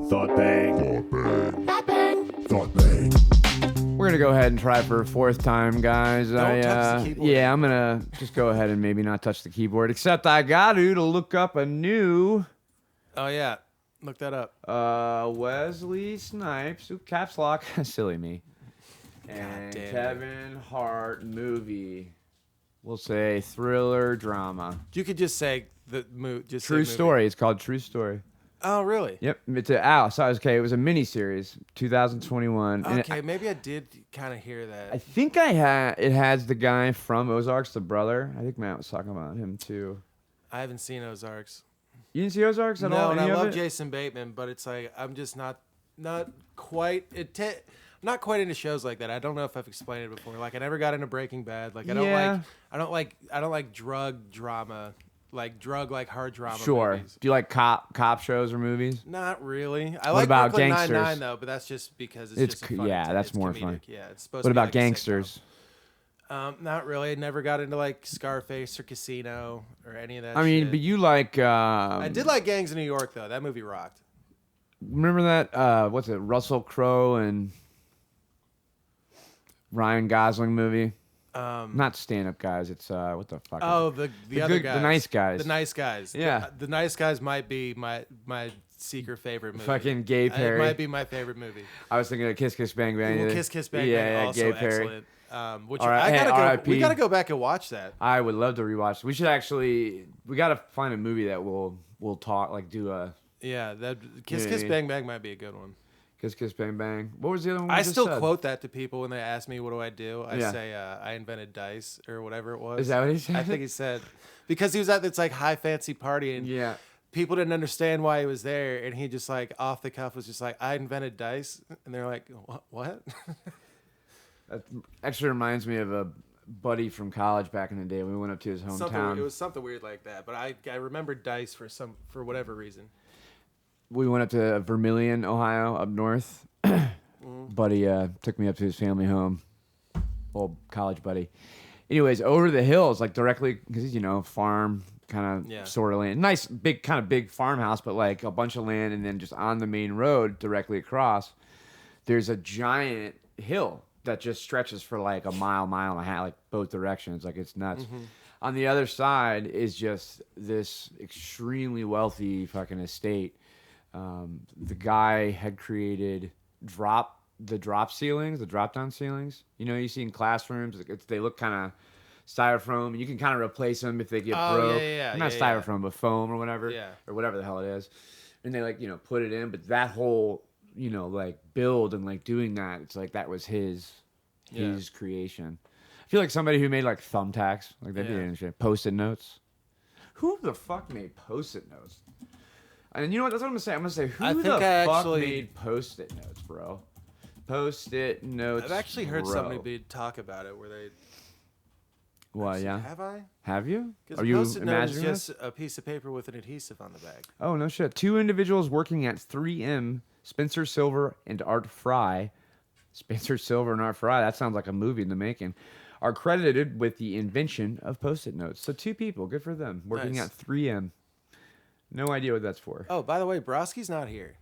Thought bang. Thought bang. We're gonna go ahead and try for a fourth time, guys. Don't touch the keyboard. Yeah, I'm gonna just go ahead and maybe not touch the keyboard. Except I got to look up a new Oh yeah, look that up. Wesley Snipes, caps lock, silly me, and damn it. Kevin Hart movie. We'll say thriller drama. You could just say the just say True movie. story. It's called True Story. Oh really? Yep, it's a so okay. It was a miniseries, 2021. and Okay, maybe I did kind of hear that. I think it has the guy from Ozarks, the brother. I think Matt was talking about him too. I haven't seen Ozarks. You didn't see Ozarks at all? No, and Any I of love it? Jason Bateman, but it's like I'm just not quite not quite into shows like that. I don't know if I've explained it before. Like I never got into Breaking Bad. Like I don't like drug drama, like hard drama. Sure. Movies. Do you like cop shows or movies? Not really. I What like about Brooklyn gangsters? Nine-Nine though, but that's just because it's just a funny yeah, time. that's It's more comedic. fun. Yeah, it's supposed What to be about like a sitcom. gangsters? Not really. I never got into like Scarface or Casino or any of that. I mean, shit. but you like. I did like Gangs of New York though. That movie rocked. Remember that? What's it? Russell Crowe and Ryan Gosling movie. Not Stand Up Guys. It's what the fuck? Oh, is it? the other good- guys. the nice guys. The nice guys. Yeah. The nice guys might be my secret favorite movie. Fucking Gay Perry. It might be my favorite movie. I was thinking of Kiss Kiss Bang Bang. Well, Kiss Kiss Bang yeah, Bang also Gay Perry. excellent. Which All right, I hey, gotta go. R.I.P. We gotta go back and watch that. I would love to rewatch. We should actually. We gotta find a movie that we'll talk like do a Yeah, that Kiss Yeah, Kiss yeah. Bang Bang might be a good one. Kiss Kiss Bang Bang. What was the other one? we I just still said? quote that to people when they ask me what do I do. I Yeah. say I invented dice or whatever it was. Is that what he said? I think he said because he was at this like high fancy party and Yeah. people didn't understand why he was there, and he just like off the cuff was just like, "I invented dice," and they're like, "What?" That actually reminds me of a buddy from college back in the day. We went up to his hometown. It was something weird like that, but I remember dice for whatever reason. We went up to Vermilion, Ohio, up north. Buddy took me up to his family home. Old college buddy. Anyways, over the hills, like directly, because he's, farm kind of sort of land. Nice, big farmhouse, but like a bunch of land. And then just on the main road directly across, there's a giant hill that just stretches for like a mile and a half, like both directions. Like it's nuts. Mm-hmm. On the other side is just this extremely wealthy fucking estate. The guy had created drop ceilings, the drop down ceilings. You see in classrooms, they look kind of styrofoam, and you can kind of replace them if they get broke. Not styrofoam, but foam or whatever, or whatever the hell it is. And they put it in, but that whole build and like doing that, it's like that was his creation. I feel like somebody who made like thumbtacks, like they did and shit, post-it notes. Who the fuck made post-it notes? And you know what? That's what I'm gonna say. I'm gonna say, who the fuck made post-it notes, bro? Post-it notes. I've actually heard bro. somebody talk about it where they. What? Yeah. Have I? Have you? Because Are you post-it note is imagining just this? a piece of paper with an adhesive on the back. Oh no shit! 2 individuals working at 3M, Spencer Silver and Art Fry. Spencer Silver and Art Fry. That sounds like a movie in the making. Are credited with the invention of post-it notes. So 2 people, good for them, working Nice. at 3M. No idea what that's for. Oh, by the way, Broski's not here.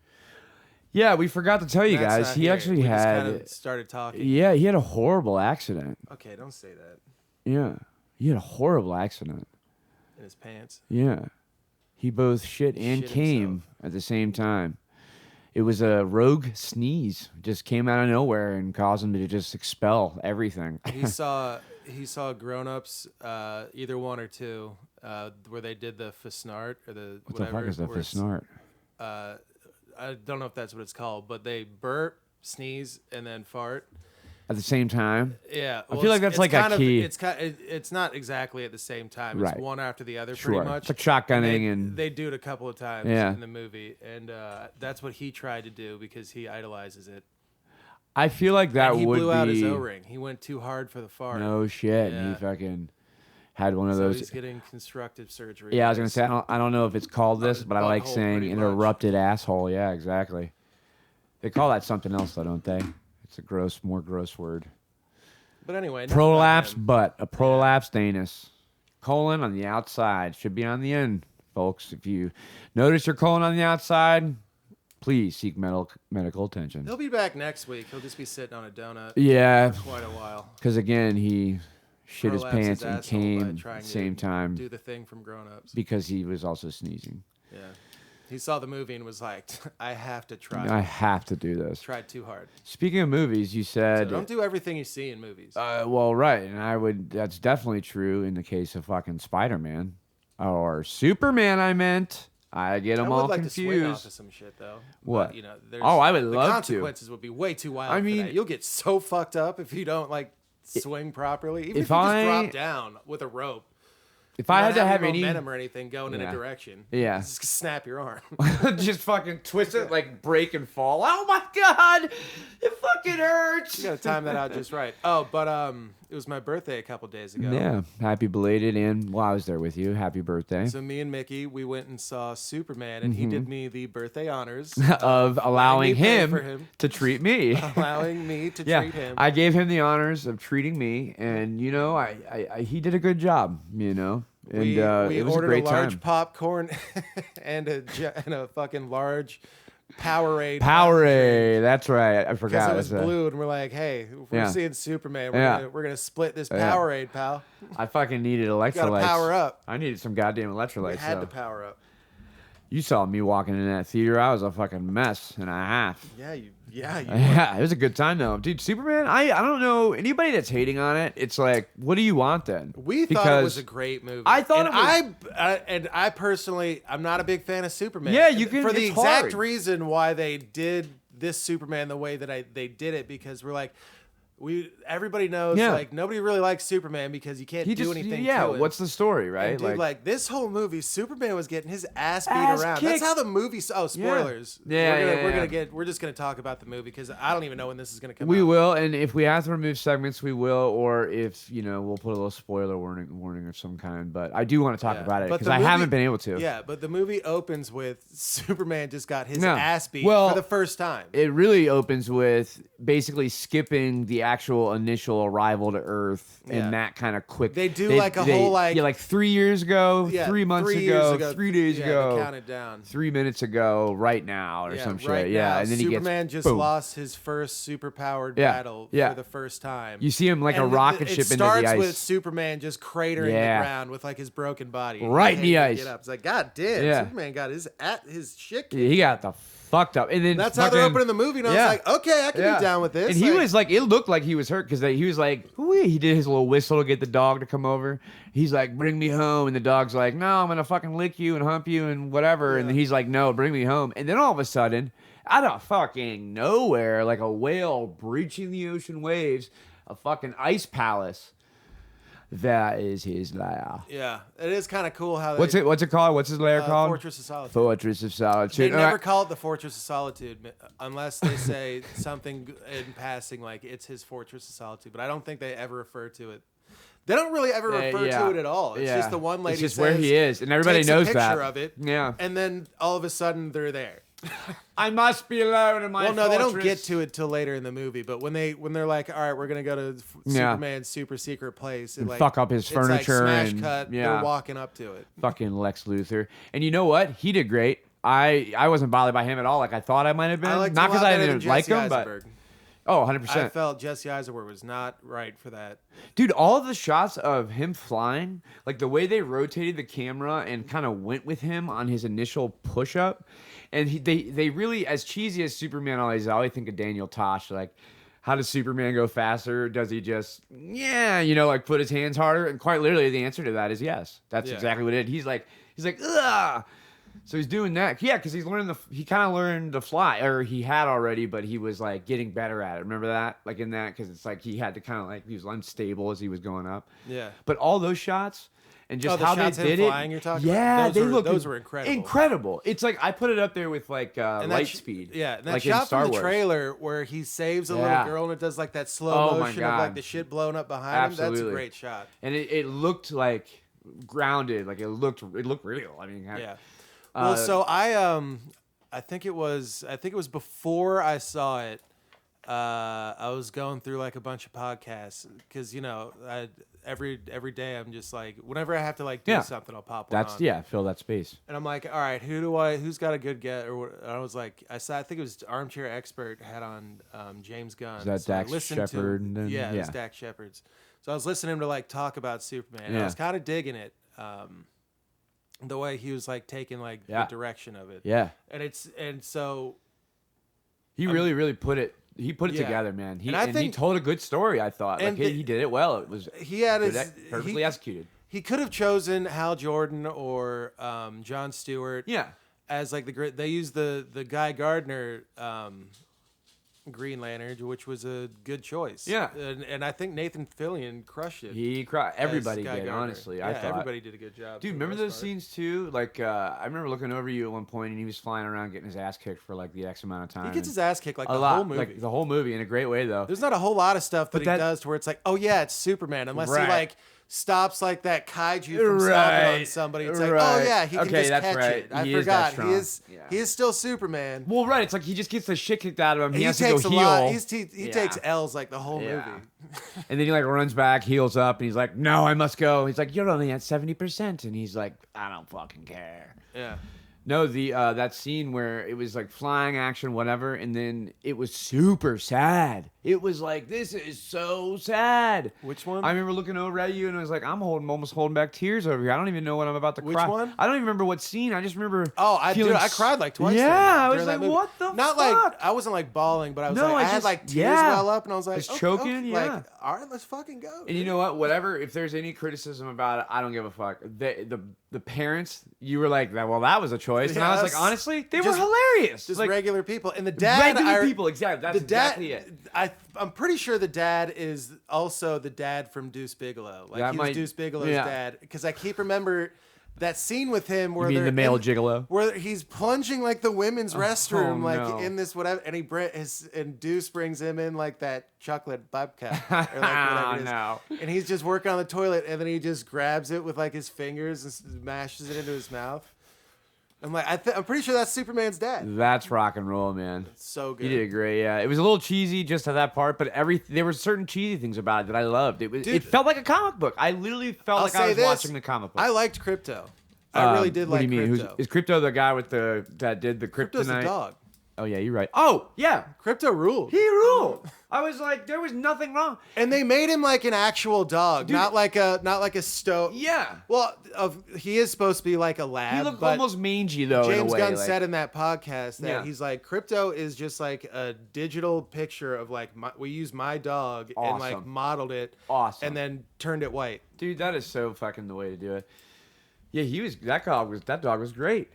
Yeah, we forgot to tell you Matt's guys. not He here. actually We just had. kind of started talking. Yeah, he had a horrible accident. Okay, don't say that. Yeah, he had a horrible accident. In his pants. Yeah, he both shit and Shit came himself. at the same time. It was a rogue sneeze, just came out of nowhere and caused him to just expel everything. He saw Grown-Ups, either one or two, where they did the Fessnart or the What whatever. the fuck is that where for it's, snort? I don't know if that's what it's called, but they burp, sneeze, and then fart. At the same time? Yeah, I feel like that's like a key. It's not exactly at the same time. Right. It's one after the other, Sure. pretty much. It's like shotgunning and they do it a couple of times Yeah. in the movie, and that's what he tried to do because he idolizes it. I feel like that And he would blew be out his O-ring. He went too hard for the fart. no shit. And Yeah. he fucking had one of So those. he's getting constructive surgery. Yeah, I was gonna say I don't know if it's called this, his but I like butthole, saying pretty much. interrupted asshole. Yeah, exactly. They call that something else, though, don't they? It's a more gross word. But anyway, enough about Prolapse him. butt, a prolapsed anus. Colon on the outside should be on the end, folks. If you notice your colon on the outside, please seek medical attention. He'll be back next week. He'll just be sitting on a donut Yeah, for quite a while. because again, he shit his Prolapsed pants his and asshole by came at trying the to same time Do the thing from Grown Ups. because he was also sneezing. Yeah. He saw the movie and was like, I have to try. I have to do this. Tried too hard. Speaking of movies, you So said don't do everything you see in movies. well, right, and I would. That's definitely true in the case of fucking Spider-Man or Superman. I meant. I get them I would all like to swing off confused. of some shit though. What? But, you know, Oh, I would the love to. consequences would be way too wild. I for mean- that. You'll get so fucked up if you don't like swing properly. Even if if you just I- drop down with a rope. If I had to not have having any, momentum or anything going in Yeah. a direction, Yeah. just snap your arm. just fucking twist it, like break and fall. Oh my god, it fucking hurts. You gotta time that out just right. Oh, but it was my birthday a couple days ago. Yeah, happy belated, and well, I was there with you. Happy birthday. So me and Mickey, we went and saw Superman, and he did me the birthday honors, Of allowing me pay him for him. to treat me. allowing me to Yeah, treat him. I gave him the honors of treating me, and you know, I he did a good job. You know, and we it was a ordered great large time. popcorn and a fucking large Powerade. Powerade, that's right. I Because forgot. it was That's a- blue, and we're like, hey, if we're Yeah. seeing Superman, Yeah. we're gonna split this Yeah. Powerade, pal. I fucking needed Gotta electrolytes. power up. I needed some goddamn electrolytes. We had so. to power up. You saw me walking in that theater. I was a fucking mess and a half. Yeah, you. Yeah, it was a good time though, dude. Superman. I don't know anybody that's hating on it. It's like, what do you want then? We thought it was a great movie. I thought and I personally, I'm not a big fan of Superman. Yeah, you can- for the it's exact hard. reason why they did this Superman the way that they did it, because we're like, everybody knows Yeah. like nobody really likes Superman because you can't He do just anything. yeah. to him. What's the story, right? And dude, like this whole movie, Superman was getting his ass beat Ass around. kicked. That's how the movie. Oh, spoilers. Yeah, We're just gonna talk about the movie because I don't even know when this is gonna come we out. will, and if we have to remove segments, we will, or if we'll put a little spoiler warning of some kind. But I do want to talk Yeah. about it But because the I movie- haven't been able to. Yeah, but the movie opens with Superman just got his No. ass beat Well, for the first time. It really opens with basically skipping the actual initial arrival to Earth Yeah. and that kind of quick. They do like a whole, like- yeah, like 3 years ago, Yeah, 3 months 3 years ago, 3 days yeah, ago, they counted down. 3 minutes ago, right now, or Yeah, some shit. right Yeah, now, and then Superman he gets just boom. lost his first superpowered Yeah, battle yeah. for the first time. You see him like a And rocket it ship into starts the ice. with Superman just cratering Yeah. the ground with like his broken body. He Right in can't the even ice. Get up. It's like, God damn, Yeah. Superman got his shit kicked. He got the fucked up, and then That's how they're fucking- opening the movie, and I Yeah. was like, okay, I can Yeah. be down with this. And he was like, it looked like he was hurt because he was like, "Whee," he did his little whistle to get the dog to come over. He's like, "Bring me home," and the dog's like, "No, I'm gonna fucking lick you and hump you and whatever." And Yeah. he's like, "No, bring me home." And then all of a sudden, out of fucking nowhere, like a whale breaching the ocean waves, a fucking ice palace. That is his lair. Yeah, it is kind of cool how What's it called? What's his lair called? Fortress of Solitude. Fortress of They Solitude. never call it the Fortress of Solitude unless they say something in passing like it's his Fortress of Solitude. But I don't think they ever refer to it. They don't really ever refer yeah. to it at all. It's Yeah. just the one lady It's just says, where he is, and everybody takes knows a picture that. of it. Yeah. And then all of a sudden they're there. I must be alone in my Well, no, they don't fortress. get to it till later in the movie. But when they're like, all right, we're gonna go to Yeah. Superman's super secret place, and like, fuck up his it's like furniture smash and- cut. yeah. They're walking up to it. Fucking Lex Luthor. And you know what? He did great. I wasn't bothered by him at all. Like I thought I might have been. I liked Not because I didn't like him, but Eisenberg. oh, I 100%. felt Jesse Eisenberg was not right for that. Dude, all of the shots of him flying, like the way they rotated the camera and kind of went with him on his initial push up, and they really, as cheesy as Superman always is, I always think of Daniel Tosh. Like, how does Superman go faster? Does he just, like put his hands harder? And quite literally, the answer to that is yes. That's Yeah. exactly what it is. He's like, ugh. So he's doing that. Yeah, because he kind of learned to fly, or he had already, but he was like getting better at it. Remember that? Like in that, because it's like he had to kind of like, he was unstable as he was going up. Yeah. But all those shots and just the how shots they him did it. flying you're talking about? Yeah, Those were incredible. Incredible. It's like I put it up there with like And that light sh- speed. Yeah, and that like in shot Star from the Wars. trailer where he saves a Yeah. little girl and it does like that slow Oh my motion of like God. the shit blowing up behind him. That's a Absolutely. great shot. And it looked like grounded. Like it looked real. I mean, Yeah. Well, so I think it was before I saw it. I was going through like a bunch of podcasts because every day I'm just like whenever I have to like do something I'll pop one on. Fill that space. And I'm like, all right, who's got a good get? Or I was like, I think it was Armchair Expert had on James Gunn. Is that so Dax Shepard? It was Dax Shepard's. So I was listening to like talk about Superman. And I was kind of digging it. The way he was like taking like the direction of it. Yeah. And so he really put it. He put it together, man. He told a good story. I thought, like he did it well. It was perfectly executed. He could have chosen Hal Jordan or Jon Stewart. Yeah, as like the great. They used the Guy Gardner Green Lantern, which was a good choice. Yeah, and I think Nathan Fillion crushed it. He everybody did, Gardner. Honestly. Yeah, I thought everybody did a good job. Dude, remember those scenes too? Like I remember looking over you at one point, and he was flying around getting his ass kicked for like the X amount of time. He gets his ass kicked like a the lot, whole movie. like the whole movie in a great way though. There's not a whole lot of stuff that he does to where it's like, oh yeah, it's Superman, unless he like stops like that kaiju from stomping on somebody. It's like, oh yeah, he can just catch it. I forgot. He is still Superman. Well, right. It's like he just gets the shit kicked out of him. He has to takes go a heal. Lot. He takes L's like the whole movie. And then he like runs back, heals up, and he's like, no, I must go. He's like, you're only at 70%. And he's like, I don't fucking care. Yeah. No, the that scene where it was like flying action, whatever, and then it was super sad. It was like, this is so sad. Which one? I remember looking over at you and I was like, I'm almost holding back tears over here. I don't even know what I'm about to cry. Which one? I don't even remember what scene. I just remember. Oh, I cried like twice. Yeah, I was like, what the fuck? Not like I wasn't like bawling, but I was I had like tears well up, and I was like, choking. Yeah. Like, all right, let's fucking go. And you know what? Whatever. If there's any criticism about it, I don't give a fuck. The parents, you were like, well, that was a choice, and I was like, honestly, they were hilarious. Just like, regular people, and the dad, people, exactly. That's exactly it. I'm pretty sure the dad is also the dad from Deuce Bigelow. Like he was Deuce Bigelow's dad, because I keep remember that scene with him where the male gigolo, where he's plunging like the women's restroom, in this whatever, and and Deuce brings him in like that chocolate bobcat or like whatever it is, and he's just working on the toilet, and then he just grabs it with like his fingers and smashes it into his mouth. I'm like, I'm pretty sure that's Superman's dad. That's rock and roll, man. It's so good. You did great. Yeah, it was a little cheesy just to that part, but there were certain cheesy things about it that I loved. It felt like a comic book. I literally felt like I was watching the comic book. I liked Krypto. I really did like Krypto. What do you mean? Is Krypto the guy with that did the Kryptonite? Krypto's the dog. Oh yeah, you're right. Oh yeah, Krypto ruled. He ruled. I was like, there was nothing wrong. And they made him like an actual dog, dude, not like a stoat. Yeah. Well, he is supposed to be like a lab. He looked almost mangy though. James in a way, Gunn said in that podcast that he's like, Krypto is just like a digital picture of like we used my dog and like modeled it, and then turned it white. Dude, that is so fucking the way to do it. Yeah, that dog was great.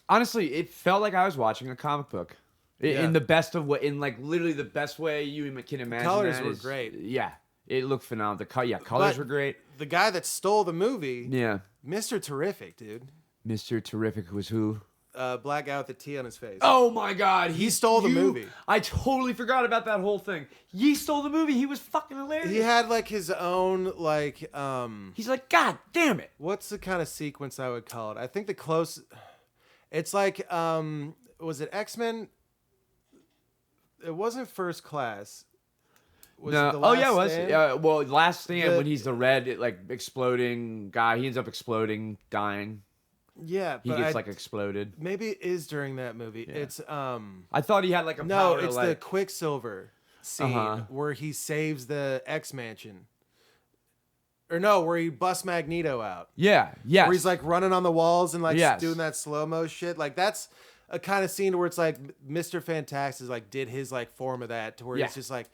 Honestly, it felt like I was watching a comic book. In the best of way, in like literally the best way you can imagine. The colors were great. Yeah, it looked phenomenal. Colors were great. The guy that stole the movie, Mr. Terrific, dude. Mr. Terrific was who? Black guy with the T on his face. Oh my God, he stole the movie. I totally forgot about that whole thing. He stole the movie. He was fucking hilarious. He had like his own like. He's like, God damn it. What's the kind of sequence I would call it? I think it's like was it X-Men? It wasn't First Class. Was it it was. Well, Last Stand when he's the red like exploding guy. He ends up exploding, dying. Yeah, he gets like exploded. Maybe it is during that movie. Yeah. It's I thought he had like a powder, it's the Quicksilver scene where he saves the X-Mansion. Or no, where he busts Magneto out. Yeah, yes. Where he's like running on the walls and like doing that slow-mo shit. Like that's a kind of scene where it's like Mr. Fantastic like did his like form of that to where it's just like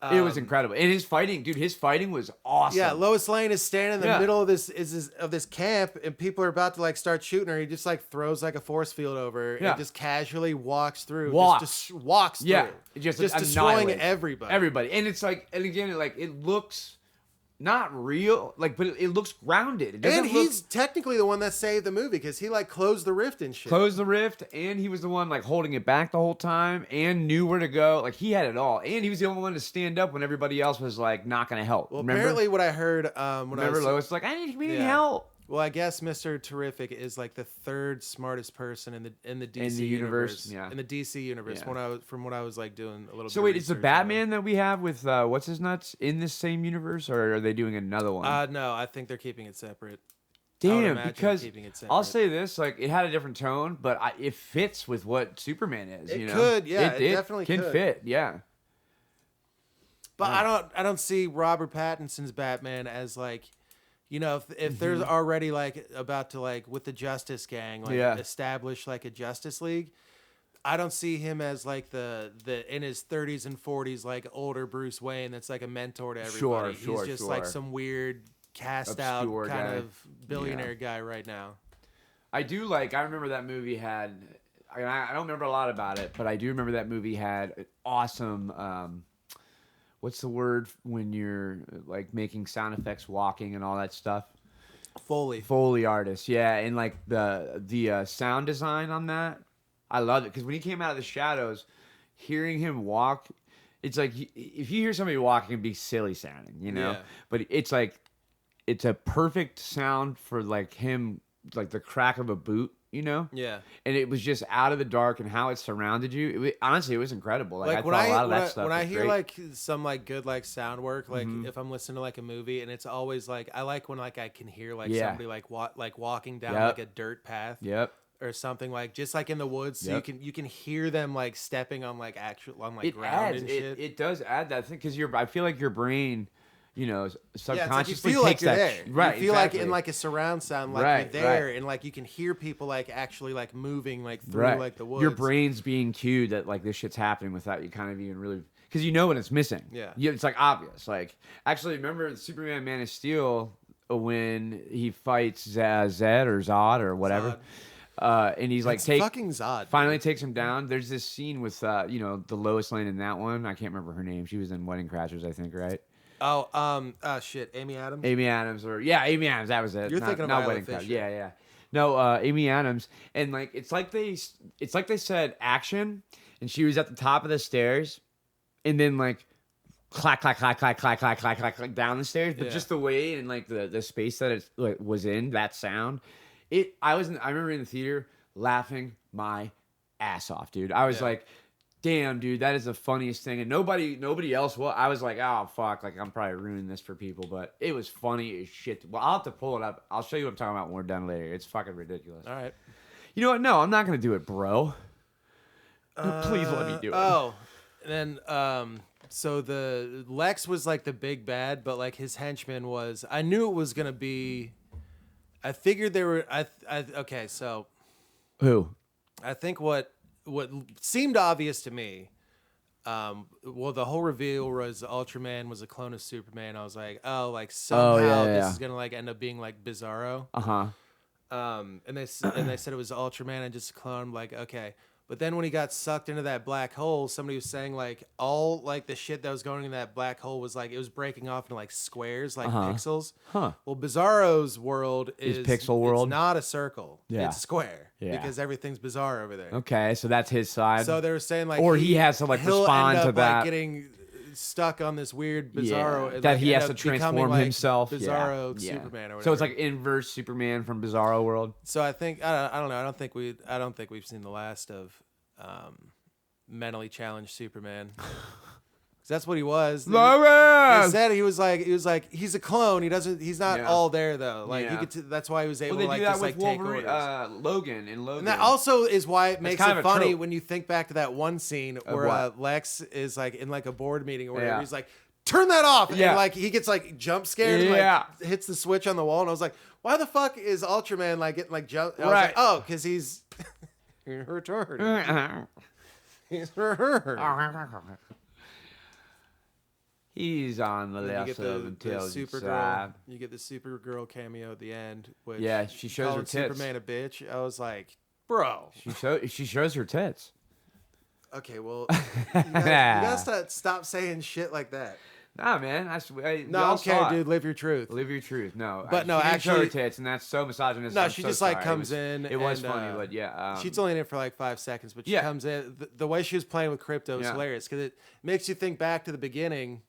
it was incredible. And his fighting was awesome. Yeah, Lois Lane is standing in the middle of this camp and people are about to like start shooting her. He just like throws like a force field over and just casually walks through. Just walks through. Yeah. Just destroying everybody. And it's like, and again, like it looks not real, like, but it looks grounded. And he's technically the one that saved the movie because he like closed the rift and shit. Closed the rift, and he was the one like holding it back the whole time, and knew where to go. Like he had it all, and he was the only one to stand up when everybody else was like not going to help. Well, apparently, what I heard, Lois like, we need help. Well, I guess Mr. Terrific is like the third smartest person in the DC universe, yeah. in the DC universe. Yeah. From what I was like doing a little. So bit wait, of is the research on. Batman that we have with what's his nuts in this same universe, or are they doing another one? No, I think they're keeping it separate. Damn, because keeping it I'll separate. say this: like, it had a different tone, but it fits with what Superman is. It you know? could, yeah, it definitely can could. fit, yeah. But I don't see Robert Pattinson's Batman as like, you know, if there's already like about to like with the Justice Gang like establish like a Justice League, I don't see him as like the in his 30s and 40s like older Bruce Wayne that's like a mentor to everybody. Sure, He's just like some weird cast out Obscure kind guy. of billionaire guy right now. I remember that movie had. I don't remember a lot about it, but I do remember that movie had an awesome. What's the word when you're like making sound effects, walking, and all that stuff? Foley artist, yeah, and like the sound design on that, I loved it because when he came out of the shadows, hearing him walk, it's like if you hear somebody walking, it'd be silly sounding, you know. Yeah. But it's like it's a perfect sound for like him, like the crack of a boot, you know. Yeah. And it was just out of the dark, and how it surrounded you. Honestly, it was incredible. Like I when thought a lot of when that I, stuff. when I was hear great. like some like good like sound work, like if I'm listening to like a movie and it's always like I like when like I can hear like somebody like walking down like a dirt path. Yep. Or something like just like in the woods, so you can hear them like stepping on like it ground adds, and shit. It does add that thing because I feel like your brain, you know, subconsciously you feel like takes you're that. there. Right. You feel exactly. like in like a surround sound, like Right, you're there, right. and like you can hear people like actually like moving like through right. like the woods. Your brain's being cued that like this shit's happening without you kind of even really because you know when it's missing. Yeah. It's like obvious. Like actually, remember Superman Man of Steel when he fights Zed or Zod or whatever. Zod. And he's like, fucking Zod. Finally takes him down. There's this scene with, you know, the Lois Lane in that one. I can't remember her name. She was in Wedding Crashers, I think, right? Shit, Amy Adams. Amy Adams, Amy Adams. That was it. You're thinking of not Isla Wedding Fisher. Crashers. Yeah. No, Amy Adams, and like it's like they said action, and she was at the top of the stairs, and then like clack clack clack clack clack clack clack clack clack down the stairs, but just the way and like the space that it like, was in that sound. I remember in the theater laughing my ass off, dude. I was like, damn, dude, that is the funniest thing. And nobody else will. I was like, oh, fuck. Like, I'm probably ruining this for people. But it was funny as shit. Well, I'll have to pull it up. I'll show you what I'm talking about when we're done later. It's fucking ridiculous. All right. You know what? No, I'm not going to do it, bro. Please let me do it. Oh, and then so the Lex was like the big bad, but like his henchman was. I knew it was gonna be. I figured they were. Okay, so Who? I think what seemed obvious to me. Well, the whole reveal was Ultraman was a clone of Superman. I was like, oh, like somehow this is gonna like end up being like Bizarro. And they said it was Ultraman and just a clone. I'm like, okay. But then when he got sucked into that black hole, somebody was saying like all like the shit that was going in that black hole was like it was breaking off into like squares, like pixels. Huh. Well, Bizarro's world is pixel world? It's not a circle. Yeah. It's square. Yeah. Because everything's bizarre over there. Okay, so that's his side. So they were saying like, or he has to like he'll respond end to up, that. Like, getting stuck on this weird Bizarro. Yeah, and, that like, he end has to up becoming, transform like, himself. Bizarro Superman or whatever. So it's like inverse Superman from Bizarro world. So I think I don't know. I don't think we've seen the last of mentally challenged Superman. 'Cause that's what he was. They said he was like he's a clone. He's not all there though. Like he could. That's why he was able to like just like take orders. Logan. And that also is why it makes kind it of a funny trope. when you think back to that one scene where Lex is like in like a board meeting or whatever. Yeah. He's like, turn that off. Yeah. And like he gets like jump scared and like hits the switch on the wall. And I was like, why the fuck is Ultraman like getting like jump? I was like, oh, because he's retarded. He's retarded. He's on the And then you left get of intelligence Supergirl. side. You get the Supergirl cameo at the end. Which She shows her calling tits. Superman a bitch. I was like, bro. She shows her tits. Okay, well, you gotta stop saying shit like that. Nah, man. Okay, dude, live your truth. Live your truth. No, But no, she didn't show her actually- tits, and that's so misogynistic. No, I'm she so just like sorry. comes in. It was and, funny, but yeah. she's only in it for like 5 seconds, but she comes in. The way she was playing with Crypto is hilarious because it makes you think back to the beginning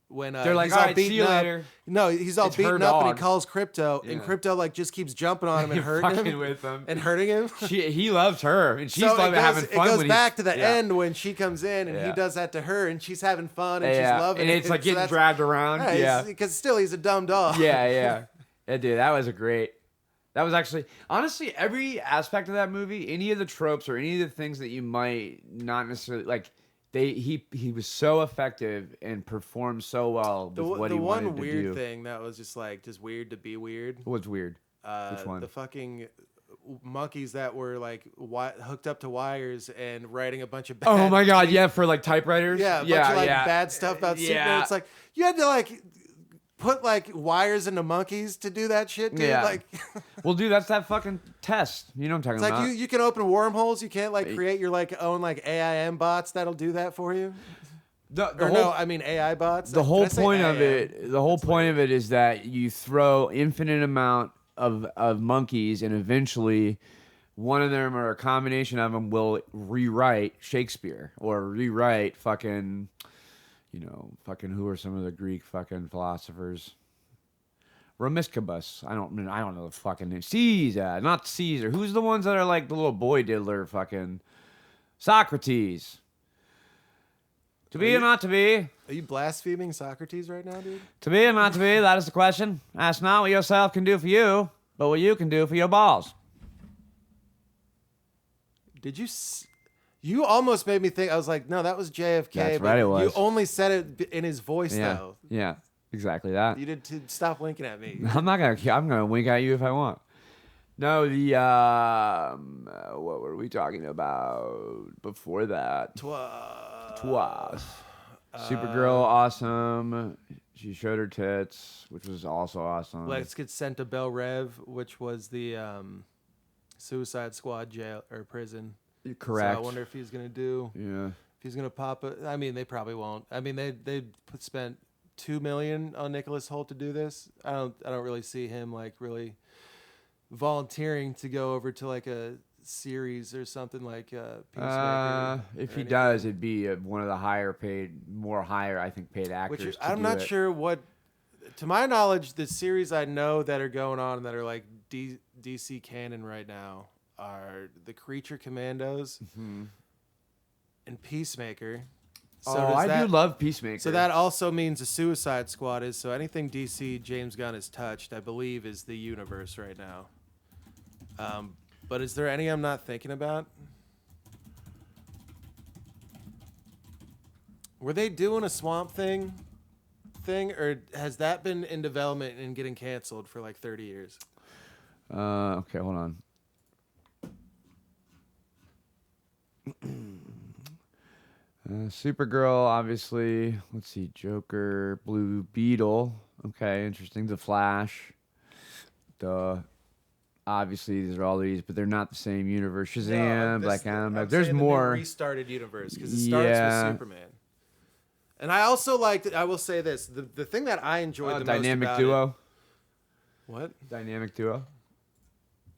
when They're like, he's "All all right, see beaten you up. later." No, he's all It's her beaten up, and he dog. calls Crypto, and Yeah. Crypto like just keeps jumping on him and hurting fucking him, with him. and hurting him. He loves her, and she's So loving having fun. It goes when back to the yeah. end when she comes in and he Yeah. does that to her, and she's having fun and Yeah, she's loving and it. it's like So getting that's- dragged around. Yeah, because still he's a dumb dog. yeah. Dude, that was a great. That was actually, honestly, every aspect of that movie, any of the tropes or any of the things that you might not necessarily like, he was so effective and performed so well with what he wanted to do. The one weird thing that was just weird to be weird. What's weird? Which one? The fucking monkeys that were like hooked up to wires and writing a bunch of bad Oh my god, tweets. yeah, for like typewriters. Yeah, a bunch of bad stuff about Superman. Yeah. It's like you had to put wires into monkeys to do that shit, dude. Yeah. Like Well, dude, that's that fucking test. You know what I'm talking it's about? like you can open wormholes. You can't create your own AIM bots that'll do that for you. I mean AI bots. The whole Did I say point of AIM? it, the whole point of it is that you throw infinite amount of monkeys, and eventually one of them or a combination of them will rewrite Shakespeare or rewrite fucking who are some of the Greek fucking philosophers? Romiscabus. I don't know the fucking name. Caesar, not Caesar. Who's the ones that are like the little boy diddler fucking Socrates? To be or not to be? Are you blaspheming Socrates right now, dude? To be or not to be, that is the question. Ask not what yourself can do for you, but what you can do for your balls. Did you? You almost made me think. I was like, no, that was JFK. That's but right, it was. You only said it in his voice, Yeah, though. yeah, exactly that. You did to stop winking at me. I'm gonna wink at you if I want. No, the what were we talking about before that? Twas. Supergirl, awesome. She showed her tits, which was also awesome. Let's get sent to Bel Rev, which was the Suicide Squad jail or prison. Correct. So I wonder if he's gonna do. Yeah. If he's gonna pop it. I mean, they probably won't. I mean, they spent $2 million on Nicholas Hoult to do this. I don't really see him really volunteering to go over to a series or something like Peacemaker. If or he anything. does, it'd be one of the I think, paid actors. Which to I'm do not it. sure what. To my knowledge, the series I know that are going on that are DC canon right now are the Creature Commandos and Peacemaker. So I do love Peacemaker. So that also means the Suicide Squad is. So anything DC James Gunn has touched, I believe, is the universe right now. But is there any I'm not thinking about? Were they doing a Swamp Thing, or has that been in development and getting canceled for 30 years? Okay, hold on. Supergirl, obviously. Let's see, Joker, Blue Beetle. Okay, interesting. The Flash. Duh. Obviously, these are all these, but they're not the same universe. Shazam, Black Adam. There's more. The restarted universe because it starts with Superman. And I also liked. I will say this: the thing that I enjoyed the most Dynamic about duo. it, what? Dynamic duo.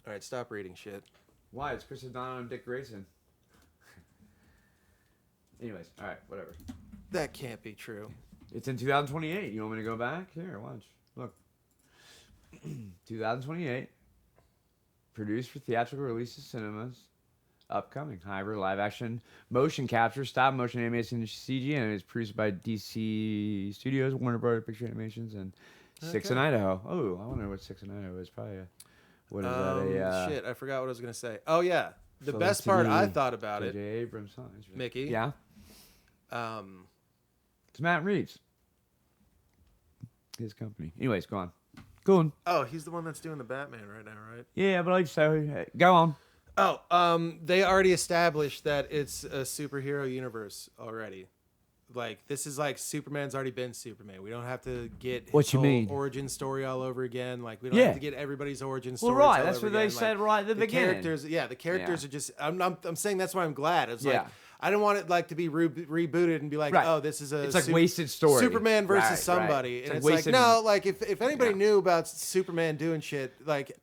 All right, stop reading shit. Why? It's Chris O'Donnell and Dick Grayson. Anyways, all right, whatever. That can't be true. It's in 2028. You want me to go back? Here, watch. Look. 2028. Produced for theatrical releases, cinemas. Upcoming. Hybrid, live action, motion capture, stop motion animation, CG, and it's produced by DC Studios, Warner Brothers Picture Animations, and Six in Idaho. Oh, I wonder what Six in Idaho is. Probably what is that? Shit, I forgot what I was gonna say. Oh yeah, the Felicity best part I thought about J.J. it, Abrams, huh? Interesting. Mickey. Yeah. Um, It's Matt Reeves. His company. Anyways, go on. Go on. oh, he's the one that's doing the Batman right now, right? Yeah, but I just say, go on. Oh, they already established that it's a superhero universe already. This is Superman's already been Superman. We don't have to get his What you whole mean? origin story all over again. We don't Yeah. have to get everybody's origin story. Well, right. That's what they said right at the beginning. Characters, the characters Yeah. are just. I'm saying that's why I'm glad. It's Yeah. I didn't want it to be rebooted and be Right. oh, this is a. It's wasted story. Superman versus Right, somebody, right. and It's it's wasted- no, if anybody Yeah. knew about Superman doing shit,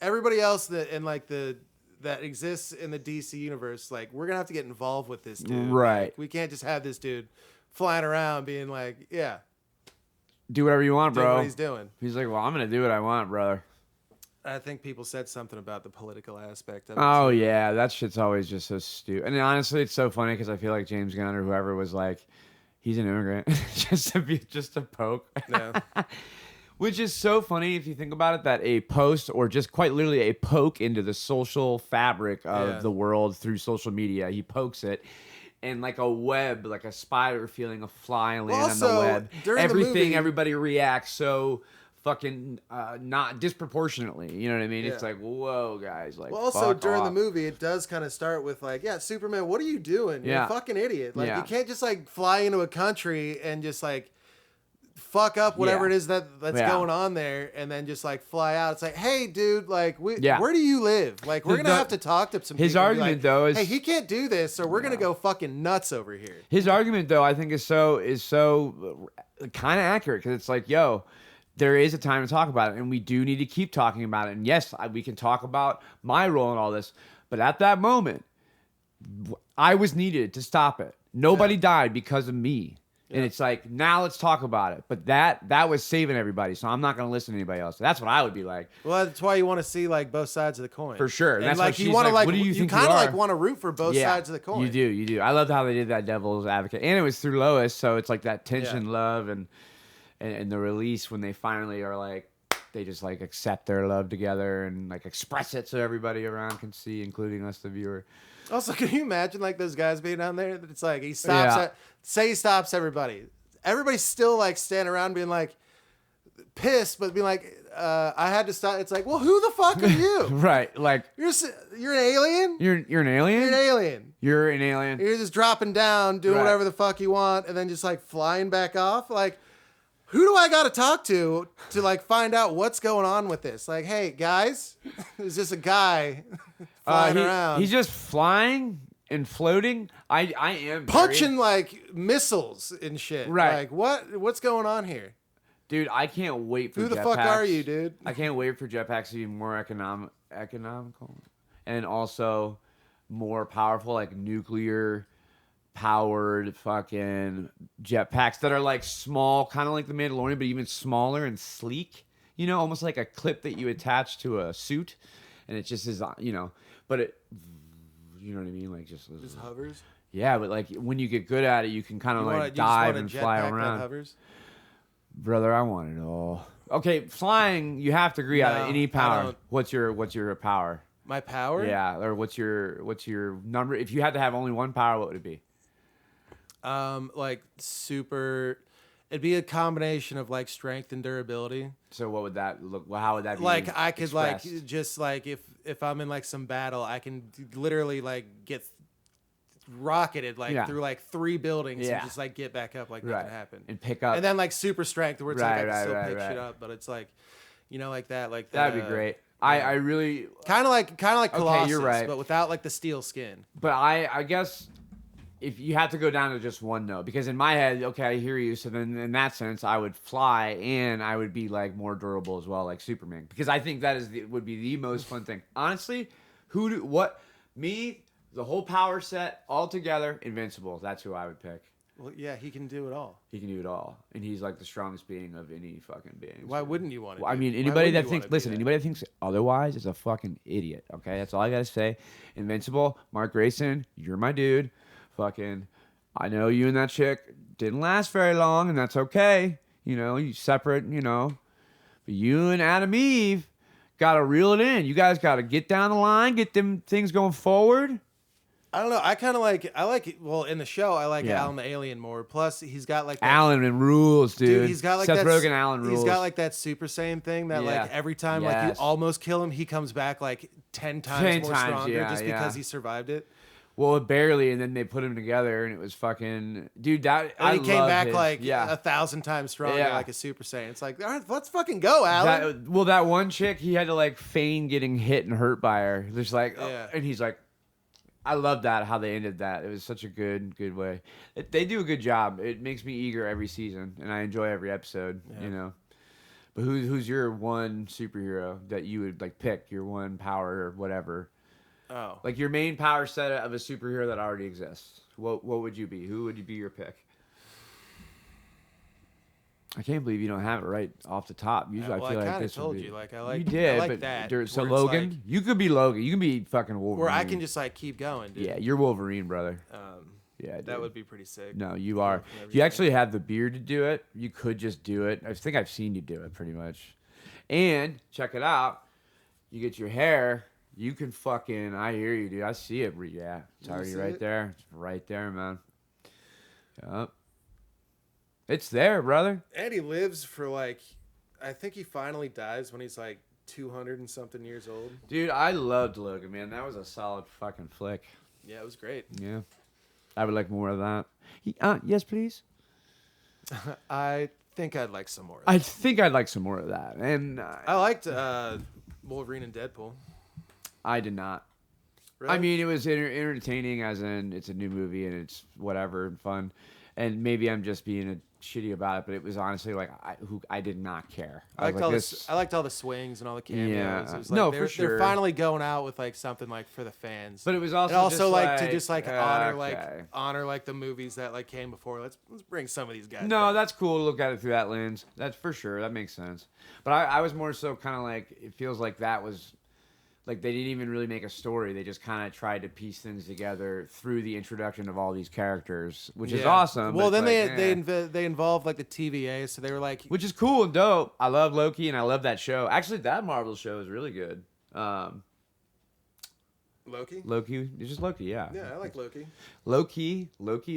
everybody else that exists in the DC universe, we're gonna have to get involved with this dude. Right. We can't just have this dude flying around being yeah. do whatever you want, doing bro. what he's doing. He's like, well, I'm gonna do what I want, brother. I think people said something about the political aspect of it. Oh too. yeah, that shit's always just so stupid. And honestly, it's so funny because I feel like James Gunn or whoever was like, he's an immigrant, just to poke. Yeah. Which is so funny if you think about it, that a post or just quite literally a poke into the social fabric of the world through social media. He pokes it. And like a web, like a spider feeling a fly land on the Also, web. during the Everything, movie- everybody reacts so fucking not disproportionately. You know what I mean? It's Yeah. like, whoa, guys. Like, Well, also fuck during off. the movie, it does kind of start with like, yeah, Superman, what are you doing? You're Yeah. a fucking idiot. Like, Yeah. you can't just like fly into a country and just like fuck up whatever Yeah. it is that's Yeah. going on there, and then just like fly out. It's like, hey, dude, like, Yeah. where do you live? Like, we're gonna have to talk to some. his people and be argument, like, though, is- hey, he can't do this, so we're gonna go fucking nuts over here. His argument, though, I think is so kind of accurate because it's like, yo, there is a time to talk about it, and we do need to keep talking about it. And yes, we can talk about my role in all this, but at that moment, I was needed to stop it. Nobody died because of me. And it's like, now let's talk about it. But that was saving everybody, so I'm not going to listen to anybody else. That's what I would be like. Well, that's why you want to see like both sides of the coin. For sure. And That's like what you she's want to like, like what do you think you kind of like are? want to root for both sides of the coin. You do. I loved how they did that devil's advocate. And it was through Lois, so it's like that tension, love, and the release when they finally are like, they just like accept their love together and like express it so everybody around can see, including us, the viewer. Also, can you imagine like those guys being down there? It's like he stops. Say he stops everybody. Everybody's still like standing around being like pissed, but being like, I had to stop. It's like, well, who the fuck are you? Right. Like, You're an alien. you're an alien? You're an alien. You're an alien. You're just dropping down, doing Right. whatever the fuck you want, and then just like flying back off. Like, who do I got to talk to like find out what's going on with this? Like, hey guys, there's just a guy flying around. He's just flying and floating. I am punching like missiles and shit. Right. Like what's going on here? Dude, I can't wait for Who the jetpacks. fuck are you, dude? I can't wait for jetpacks to be more economical and also more powerful, like nuclear powered fucking jetpacks that are like small, kind of like the Mandalorian, but even smaller and sleek. You know, almost like a clip that you attach to a suit, and it just is, you know. But it, you know what I mean, like just hovers. Yeah, but like when you get good at it, you can kind of like dive and fly around. Hovers? Brother, I want it all. Okay, flying, you have to agree No, on any I power. don't. What's your power? My power? Yeah, or what's your number? If you had to have only one power, what would it be? Like super. It'd be a combination of like strength and durability. So what would that look? Well, how would that be? Like I could expressed? like just like if I'm in like some battle, I can literally like get rocketed like through like 3 buildings and just like get back up like nothing happened and pick up. And then like super strength where it's like I can still pick right. shit up, but it's like, you know, like that, like That'd be great. I really kind of like Colossus, you're right. but without like the steel skin. But I guess if you had to go down to just one note, because in my head, okay, I hear you. So then in that sense, I would fly and I would be like more durable as well, like Superman, because I think that would be the most fun thing. Honestly, the whole power set all together, invincible. That's who I would pick. Well, yeah, he can do it all. He can do it all, and he's like the strongest being of any fucking being. Why wouldn't you want to? Well, I mean, anybody that thinks anybody that thinks otherwise is a fucking idiot. Okay, that's all I gotta say. Invincible, Mark Grayson, you're my dude. Fucking, I know you and that chick didn't last very long, and that's okay. You know, you separate. You know, but you and Adam Eve gotta reel it in. You guys gotta get down the line, get them things going forward. I don't know. Well, in the show, I like Alan the Alien more. Plus, he's got like that, Alan and rules, dude. He's got like Seth that. Rogen, Alan rules. He's got like that Super Saiyan thing that like every time like you almost kill him, he comes back like 10 times more stronger just because he survived it. Well, barely, and then they put him together, and it was fucking dude. He came back like 1,000 times stronger, like a Super Saiyan. It's like, all right, let's fucking go, Alan. That one chick, he had to like feign getting hit and hurt by her. Just like, and he's like, I love that how they ended that. It was such a good way. They do a good job. It makes me eager every season, and I enjoy every episode. You know. But who's your one superhero that you would like pick? Your one power or whatever. Oh. Like your main power set of a superhero that already exists. What would you be? Who would be your pick? I can't believe you don't have it right off the top. Usually, Well, I feel like kinda this would told be. you, like, I like- You did, I like but that, so where it's Logan, like- you could be Logan. You can be fucking Wolverine. Where I can just like keep going, dude. Yeah, you're Wolverine, brother. Yeah, That dude. would be pretty sick. No, you are. from If you everything. actually have the beard to do it, you could just do it. I think I've seen you do it pretty much. And check it out. You get your hair. You can fucking. I hear you, dude. I see it. Yeah, it's You already see right it? there. It's right there, man. Yep. It's there, brother. And he lives for like, I think he finally dies when he's like 200 and something years old. Dude, I loved Logan, man. That was a solid fucking flick. Yeah, it was great. Yeah. I would like more of that. Yes, please. I think I'd like some more. I think I'd like some more of that. And I liked Wolverine and Deadpool. I did not. Really? I mean, it was entertaining, as in it's a new movie and it's whatever and fun. And maybe I'm just being shitty about it, but it was honestly like I did not care. I liked was like, I liked all the swings and all the cameos. Yeah. It was No, like for they're sure. finally going out with like something like for the fans. But it was also and also just like to just like honor okay. honor like the movies that like came before. Let's bring some of these guys. No, back. that's cool to look at it through that lens. That's for sure. That makes sense. But I was more so kind of like, it feels like that was, like they didn't even really make a story. They just kind of tried to piece things together through the introduction of all these characters, which is Yeah. awesome. Well, but then it's like, they involved like the TVA, so they were like, which is cool and dope. I love Loki and I love that show. Actually, that Marvel show is really good. Loki. Loki, it's just Loki, yeah. Yeah, I like Loki. Loki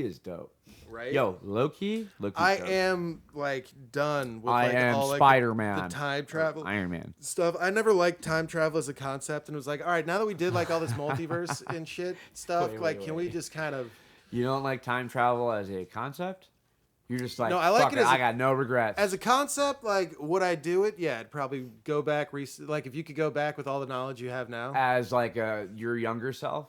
is dope. Right. Yo, Loki. I dope. am like done with I like am all like Spider-Man. the time travel Iron Man. stuff. I never liked time travel as a concept, and it was like, all right, now that we did like all this multiverse and shit stuff, Wait, can we just kind of You don't like time travel as a concept? You're just like, No, I like fuck it as I a- got no regrets. as a concept? Like, would I do it? Yeah, I'd probably go back. Like, if you could go back with all the knowledge you have now. As like your younger self?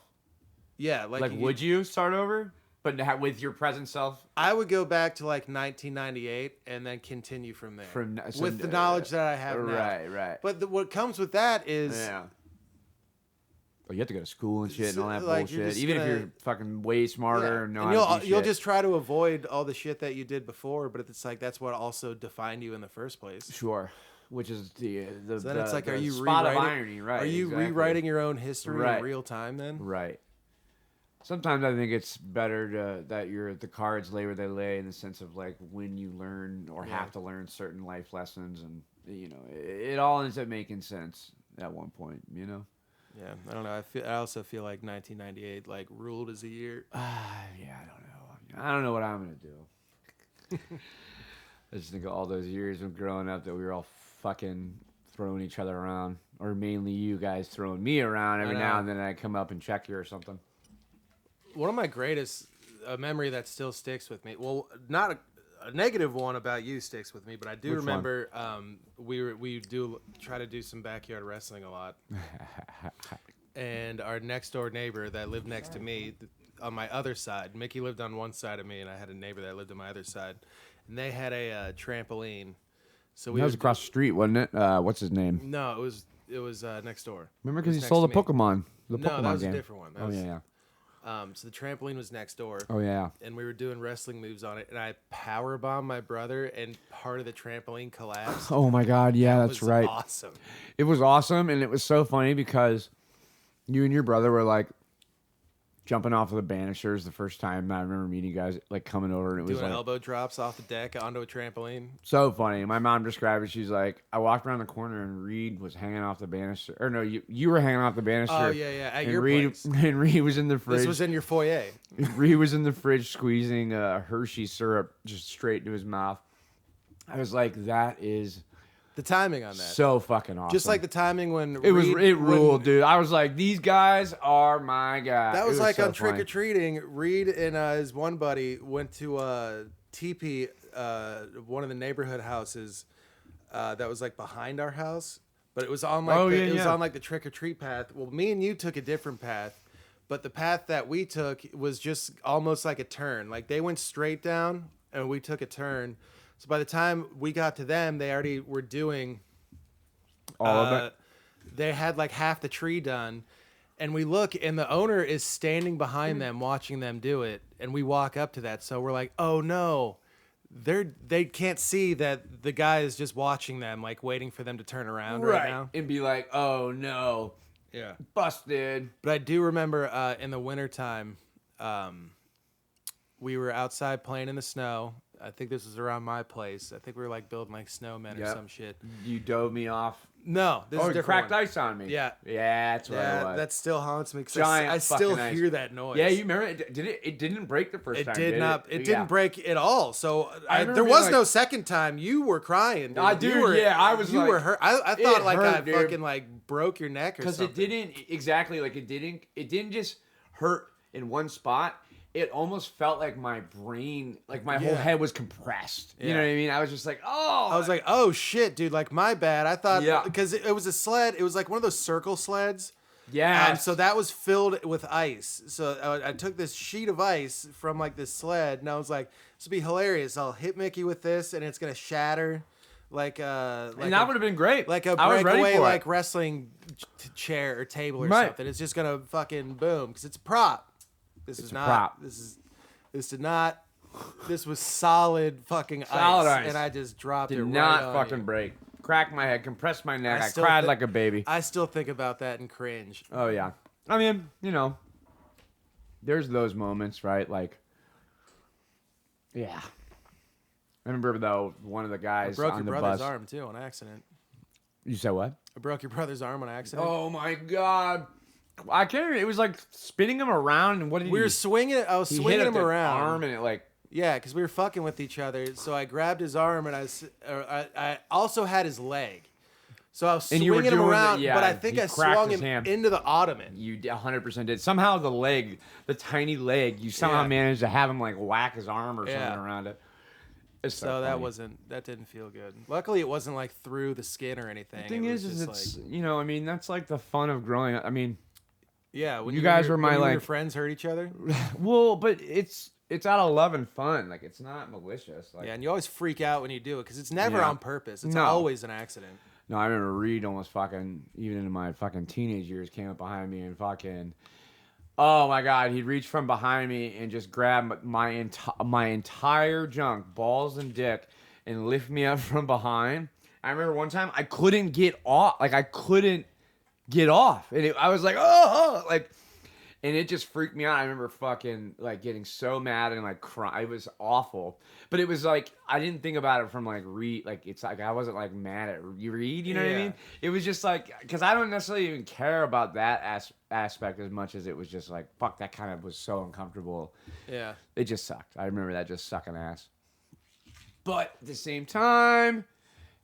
Yeah, Like, would you start over? But with your present self? I would go back to like 1998 and then continue from there. With the knowledge that I have now. Right. But what comes with that is Yeah. Oh, you have to go to school and shit and all that Like, you're bullshit. just Even if gonna- you're fucking way smarter and know and how to do you'll shit. just try to avoid all the shit that you did before, but it's like that's what also defined you in the first place. Sure. Which is the So then it's like, the are you spot of rewriting? irony, right? Are you exactly. rewriting your own history Right. in real time? Then Right. Sometimes I think it's better that the cards lay where they lay, in the sense of like when you learn or Yeah. have to learn certain life lessons, and it all ends up making sense at one point. yeah, I don't know. I also feel like 1998 like ruled as a year. Yeah, I don't know. I don't know what I'm gonna do. I just think of all those years of growing up that we were all fucking throwing each other around, or mainly you guys throwing me around every I now know. and then. I come up and check you or something. One of my greatest memory that still sticks with me. Well, not a negative one about you sticks with me, but I do Which one? remember we do try to do some backyard wrestling a lot. And our next door neighbor that lived next to me on my other side, Mickey lived on one side of me, and I had a neighbor that lived on my other side, and they had a trampoline. So we That was would across the street, wasn't it? What's his name? No, it was next door. Remember, It because was he next sold to the me. Pokemon. The No, Pokemon that was game. a different one. That Oh was- yeah. So the trampoline was next door. Oh yeah. And we were doing wrestling moves on it, and I power bombed my brother, and part of the trampoline collapsed. Oh my God. Yeah, It that's was right. Awesome. It was awesome, and it was so funny because you and your brother were like jumping off of the banisters the first time I remember meeting you guys, like coming over, and it was Doing like elbow drops off the deck onto a trampoline. so funny. My mom described it. She's like, I walked around the corner and Reed was hanging off the banister, or no, you were hanging off the banister. Oh yeah, at and your Reed place. and Reed was in the fridge. This was in your foyer. Reed was in the fridge squeezing Hershey syrup just straight to his mouth. I was like, that is The timing on that. so fucking awesome. Just like the timing when it Reed- ruled, when- dude. I was like, these guys are my guys. That It was like so on Trick funny. or Treating. Reed and his one buddy went to TP, one of the neighborhood houses that was like behind our house, but it was on like it was on like the trick or treat path. Well, me and you took a different path, but the path that we took was just almost like a turn. Like they went straight down, and we took a turn. So by the time we got to them, they already were doing All of it. They had like half the tree done, and we look, and the owner is standing behind them watching them do it, and we walk up to that. So we're like, oh no, they can't see that the guy is just watching them, like waiting for them to turn around right now. And be like, oh no, Yeah. busted. But I do remember in the wintertime, we were outside playing in the snow. I think this was around my place. I think we were like building like snowmen or Yep. some shit. You dove me off. No, this is a You different cracked one. ice on me. Yeah. Yeah, that's what it Yeah, was. that still haunts me because Giant I still fucking ice. hear that noise. Yeah, you remember it? Did it? It didn't break the first It time. did not. It didn't Yeah. break at all. So remember there being was like- no second time. You were crying. Dude. I do, You were, yeah, I was You like- were hurt. I thought It like hurt, I dude. fucking like broke your neck or Because something. it didn't exactly like it didn't just hurt in one spot. It almost felt like my brain, like my whole Yeah. head was compressed. You Yeah. know what I mean? I was just like, oh. I was like, oh shit, dude. Like my bad. I thought Yeah. because it was a sled. It was like one of those circle sleds. yeah. So that was filled with ice. So I took this sheet of ice from like this sled, and I was like, "This would be hilarious. I'll hit Mickey with this, and it's gonna shatter, like and that would have been great. like a I was ready breakaway for like it. wrestling chair or table or Right. something. It's just gonna fucking boom because it's a prop. This is a not. prop. This did not. This was solid fucking Solid ice. and I just dropped it. Did right not on fucking you. break. Cracked my head, compressed my neck. I still cried thi- like a baby. I still think about that and cringe. Oh yeah. I mean, you know, there's those moments, right? Like, yeah. I remember though one of the guys Broke on your the brother's bus. arm too on accident. You said what? I broke your brother's arm on accident. Oh my god. I can't remember. It was like spinning him around, and what did We he? were swinging. I was he swinging hit him the around. arm, and it like Yeah, because we were fucking with each other. So I grabbed his arm, and I also had his leg. So I was And you were swinging him doing the- around, yeah, but I think he I cracked swung his him hand. into the ottoman. you 100% did. Somehow the leg, the tiny leg, you somehow Yeah. managed to have him like whack his arm or something Yeah. around it. It's So that funny. that didn't feel good. Luckily, it wasn't like through the skin or anything. The thing It was is just it's you know, I mean, that's like the fun of growing up. I mean, yeah. When you guys were my, when you and your like- friends hurt each other. well, but it's out of love and fun. Like it's not malicious. Like Yeah, and you always freak out when you do it because it's never Yeah. on purpose. It's No. always an accident. no, I remember Reed almost fucking even in my fucking teenage years came up behind me and fucking. Oh my god, he'd reach from behind me and just grab my entire junk, balls and dick, and lift me up from behind. I remember one time I couldn't get off, like I couldn't get off, and I was like, oh, like, and it just freaked me out. I remember fucking like getting so mad and like crying. It was awful, but it was like I didn't think about it from like Reed. Like it's like I wasn't like mad at Reed. You know what I Yeah. mean? It was just like because I don't necessarily even care about that aspect as much as it was just like fuck. That kind of was so uncomfortable. Yeah. It just sucked. I remember that just sucking ass. But at the same time,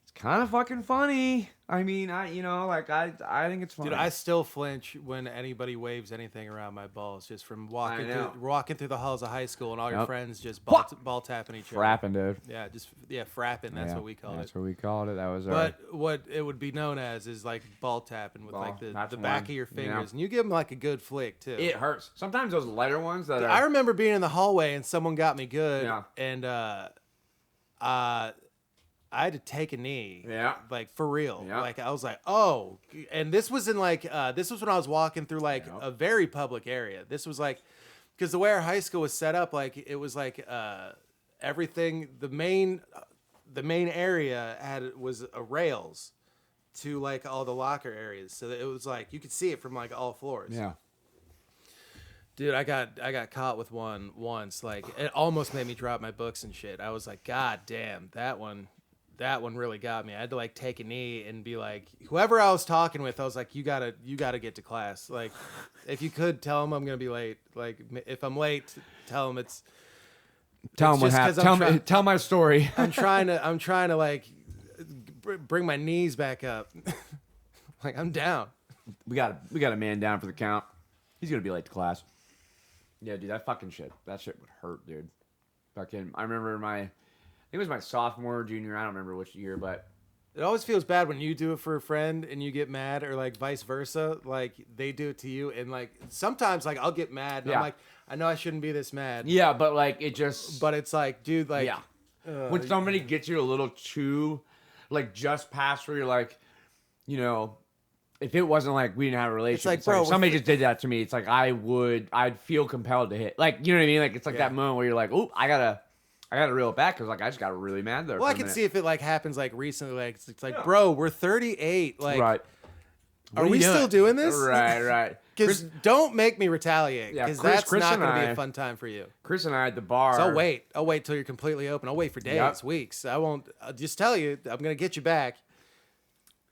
it's kind of fucking funny. I mean, I think it's funny. Dude, I still flinch when anybody waves anything around my balls, just from walking know. through the halls of high school and all your Yep. friends just What? ball tapping each other. Frapping, dude. Yeah, frapping. That's Yeah, what we called That's it. what we called it. That was our. But what it would be known as is like ball tapping with Ball, like the that's back one. of your Yeah. fingers, and you give them like a good flick too. It hurts. Sometimes those lighter ones that are. I remember being in the hallway and someone got me good, Yeah. and I had to take a knee. Yeah. Like for real. Yeah. Like I was like, oh, and this was in like this was when I was walking through like Yeah. a very public area. This was like because the way our high school was set up, like it was like everything. The main area was rails to like all the locker areas, so that it was like you could see it from like all floors. Yeah. Dude, I got caught with one once. Like it almost made me drop my books and shit. I was like, God damn, that one really got me. I had to like take a knee and be like, whoever I was talking with, I was like, you gotta get to class. Like, if you could tell them I'm gonna be late. Like, if I'm late, tell them it's. Tell it's them what just 'cause happened. I'm Tell my story. I'm trying to like bring my knees back up. Like I'm down. we got a man down for the count. He's gonna be late to class. Yeah, dude, that fucking shit. That shit would hurt, dude. Fucking. I remember I think it was my sophomore, junior. I don't remember which year, but It always feels bad when you do it for a friend and you get mad, or like vice versa. Like they do it to you, and like sometimes like I'll get mad and Yeah. I'm like, I know I shouldn't be this mad. yeah, but like it just. But it's like, dude, like yeah. When somebody gets you a little too, like just past where you're like, you know, if it wasn't like we didn't have a relationship, like, it's like, bro, if somebody just did that to me, it's like I'd feel compelled to hit. Like, you know what I mean? Like it's like Yeah. that moment where you're like, oh, I gotta I got to reel it back because like I just got really mad there. Well, for I a can minute. see if it like happens like recently. Like it's like, bro, we're 38. Like, Right. are What we you still doing this? Right. Because don't make me retaliate. Yeah, Because Chris- that's Chris not and going to be I- a fun time for you. Chris and I at the bar. So I'll wait till you're completely open. I'll wait for days, Yep. weeks. I won't. I'll just tell you, I'm going to get you back.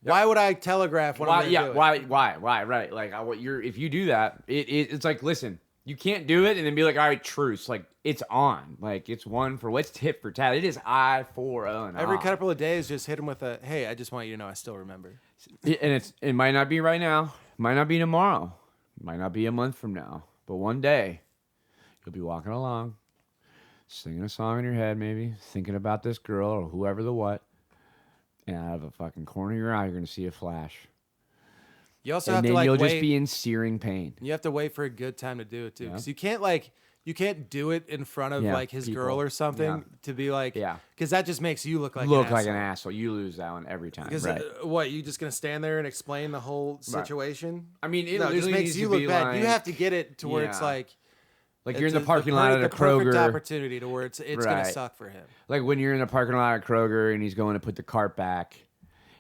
Why would I telegraph what I'm Why? going to Yeah. do? Why? Right. Like what you're. If you do that, it's like listen. You can't do it and then be like, all right, truce. Like it's on. Like it's one for what's tit for tat. It is I for and Every on. couple of days, just hit him with a, hey, I just want you to know I still remember. And it might not be right now. Might not be tomorrow. Might not be a month from now. But one day, you'll be walking along, singing a song in your head, maybe thinking about this girl or whoever the what. And out of a fucking corner of your eye, you're gonna see a flash. You also And have then to like you'll wait. just be in searing pain. You have to wait for a good time to do it too, Yeah. because you can't do it in front of Yeah, like his girl people. or something Yeah. to be like, Yeah. because that just makes you look like Look an like asshole. an asshole. You lose that one every time. Because Right. what, you just gonna stand there and explain the whole situation? I mean, it No, it just literally makes needs you to look be bad. like, You have to get it to where it's Yeah. like you're in the it's parking lot at a the perfect Kroger. opportunity to where it's gonna Right. suck for him. Like when you're in the parking lot at Kroger and he's going to put the cart back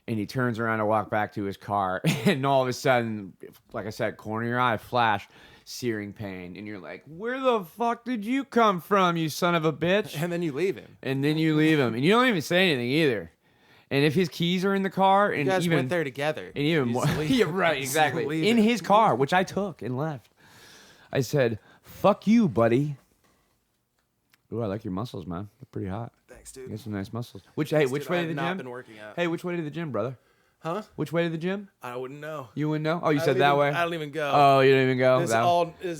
and he turns around to walk back to his car and all of a sudden, like I said, corner of your eye, flash, searing pain. And you're like, where the fuck did you come from, you son of a bitch? And then you leave him. And then you leave him. And you don't even say anything either. And if his keys are in the car and You guys even went there together. and even You more, just leave yeah, him. right, You just exactly. leave In him. his car, which I took and left. I said, fuck you, buddy. Ooh, I like your muscles, man. They're pretty hot. Thanks, You dude. got some nice muscles. Which way Dude, to I have the not gym? been working out. Hey, which way to the gym, brother? Huh? Which way to the gym? I wouldn't know. You wouldn't know? Oh, you I said don't that even- way? I don't even go. Oh, you didn't even go? This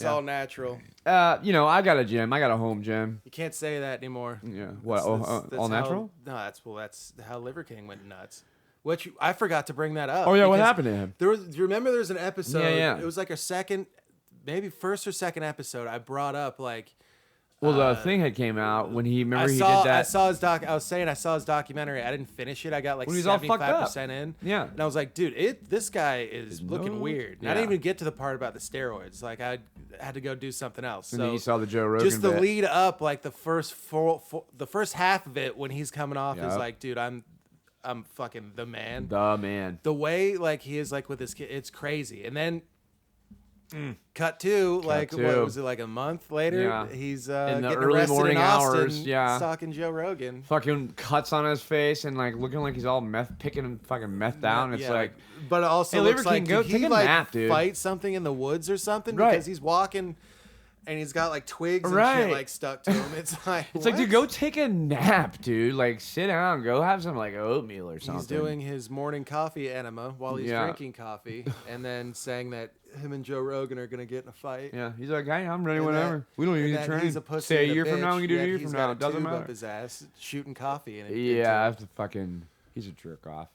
is all natural. I got a gym. I got a home gym. You can't say that anymore. Yeah. What? That's All how- natural? No, that's how Liver King went nuts. Which I forgot to bring that up. Oh, yeah. What because happened to him? Do you remember there was an episode? Yeah. It was like maybe first or second episode. I brought up like. Well, the thing had came out when he, remember he did I that. saw his doc. I was saying I saw his documentary. I didn't finish it. I got like When he was all fucked up. 75% in. Yeah. And I was like, dude, this guy is looking no- weird. And I Yeah. didn't even get to the part about the steroids. Like I had to go do something else. And so then you saw the Joe Rogan just the bit. lead up, like the first the first half of it when he's coming off is Yep. like, dude, I'm fucking the man. The man. The way like he is like with his kid, it's crazy. And then cut to like what to. was it, like a month later? Yeah. He's In the getting early arrested morning in Austin, hours, yeah. stalking Joe Rogan. Fucking cuts on his face and like looking like he's all picking fucking meth down. It's Yeah, like, but it also Hey, looks Liver King, like go did take he a like nap, dude. fight something in the woods or something Right. because he's walking and he's got like twigs and Right. shit like stuck to him. It's like it's like, dude, go take a nap, dude. Like, sit down, go have some like oatmeal or something. He's doing his morning coffee enema while he's Yeah. drinking coffee, and then saying that him and Joe Rogan are gonna get in a fight. Yeah, he's like, hey, I'm ready And whenever. that- We don't even and need that to train. He's a pussy Say a and year from bitch, now, we can do yet a year he's from got now. a It doesn't tube matter. up his ass shooting coffee in it. Yeah, I have to fucking. He's a jerk off.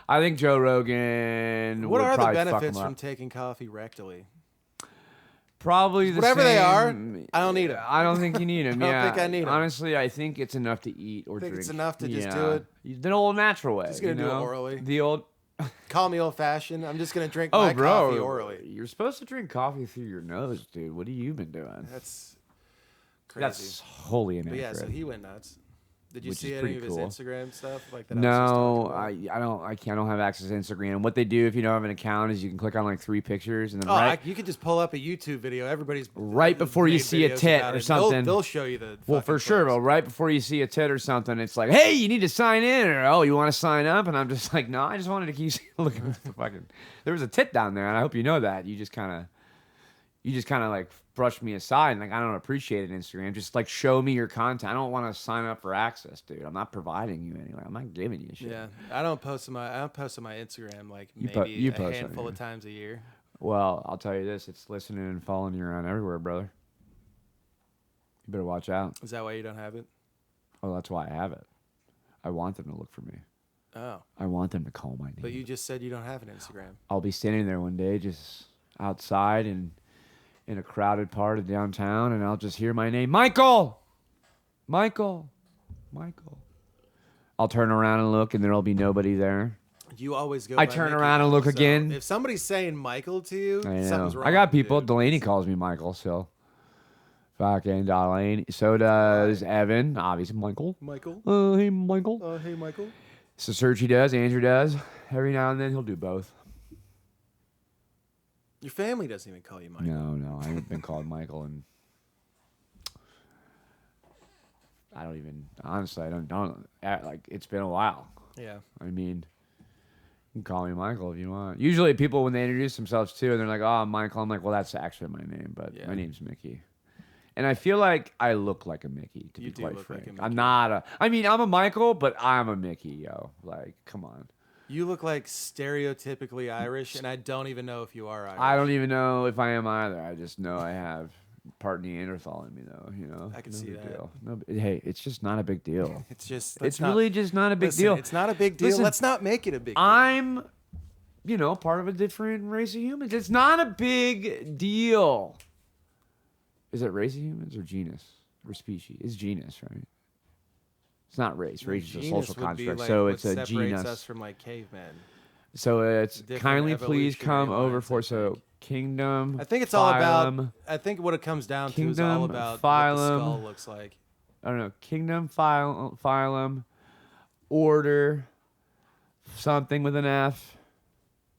I think Joe Rogan. What would are the probably fuck benefits him from up. taking coffee rectally? Probably the Whatever they are, same- I don't need 'em. I don't think you need them. I don't Yeah, think I need 'em. Honestly, I think it's enough to eat or Think drink. it's enough to just do Yeah. it? The old natural way. Just gonna you do it know? orally. The old. Call me old fashioned. I'm just gonna drink Oh, my bro, coffee orally. you're supposed to drink coffee through your nose, dude. What have you been doing? That's crazy. That's wholly But inaccurate. yeah, so he went nuts. Did you Which see is any of pretty his cool. Instagram stuff like that? No, I was just talking about? I don't have access to Instagram. What they do if you don't have an account is you can click on like 3 pictures and then You could just pull up a YouTube video. Everybody's Right before you made see a videos tit about or it. something. They'll show you the. well, for fucking sure. clips. But right before you see a tit or something, it's like, hey, you need to sign in, or oh, you want to sign up? And I'm just like, no, I just wanted to keep looking at the fucking. There was a tit down there, and I hope you know that. You just kind of like brushed me aside, and like I don't appreciate it. Instagram, just like show me your content. I don't want to sign up for access, dude. I'm not providing you anyway. I'm not giving you shit. Yeah, I don't post on my Instagram like You maybe post on a handful your- of times a year. Well, I'll tell you this: it's listening and following you around everywhere, brother. You better watch out. Is that why you don't have it? Oh, that's why I have it. I want them to look for me. Oh, I want them to call my name. but you just said you don't have an Instagram. I'll be standing there one day, just outside and in a crowded part of downtown, and I'll just hear my name, Michael, Michael, Michael. I'll turn around and look, and there'll be nobody there. You always go. I by turn Mickey, around and look so again. If somebody's saying Michael to you, I know. something's wrong. I got people. dude. Delaney calls me Michael, so Fucking Darlene. So does Evan. Obviously, Michael. Michael. Hey, Michael. Hey, Michael. So Sergi does. Andrew does. Every now and then he'll do both. Your family doesn't even call you Michael. No. I haven't been called Michael, and I don't even. Honestly, I don't. Like, it's been a while. Yeah. I mean, you can call me Michael if you want. Usually, people when they introduce themselves too, and they're like, "Oh, I'm Michael." I'm like, "Well, that's actually my name, but Yeah. my name's Mickey." And I feel like I look like a Mickey, to You be do quite look like frank. a Mickey. I'm not a. I mean, I'm a Michael, but I'm a Mickey, yo. Like, come on. You look like stereotypically Irish, and I don't even know if you are Irish. I don't even know if I am either. I just know I have part Neanderthal in me, though. You know, I can no see big that. Deal. No, hey, it's just not a big deal. It's just. It's really just not a big deal. It's not a big deal. Listen, Let's not make it a big deal. I'm, part of a different race of humans. It's not a big deal. Is it race of humans or genus or species? It's genus, right? It's not race. Race is a Genus social would be construct, like so what it's a separates genus. us from like cavemen. So it's Different kindly please come evolutionary over lines, for I so think. kingdom. I think it's all about. phylum, I think what it comes down to is all Kingdom, about phylum. what the skull looks like. I don't know, kingdom, phylum, order, something with an F,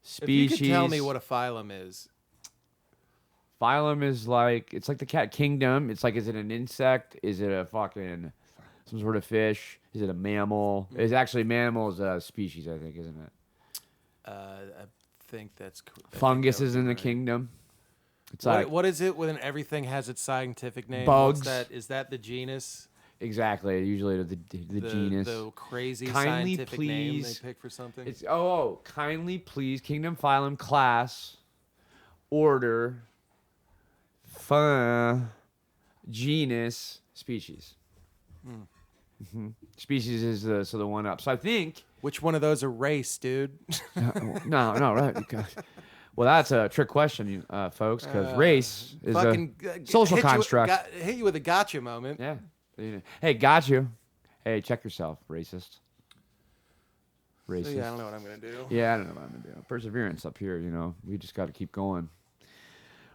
species. If you could tell me what a phylum is, Phylum is like, it's like the cat. Kingdom, it's like, is it an insect? Is it a fucking some sort of fish? Is it a mammal? It's actually mammal is a species, I think, isn't it? I think that's. I think Fungus that would is be in the right. kingdom. It's like What is it when everything has its scientific name? Bugs. What's that? Is that the genus? exactly usually the genus. The crazy Kindly scientific name they please- pick for something. It's kindly please kingdom phylum class order genus species. Species is the one up. So I think Which one of those are race, dude? no right. Well, that's a trick question, folks, because race is Fucking a social hit you- construct. hit you with a gotcha moment. Yeah. Hey, got you. Hey, check yourself, racist. So, Racist. yeah, I don't know what I'm gonna do. Yeah, I don't know what I'm gonna do. Perseverance up here, we just got to keep going.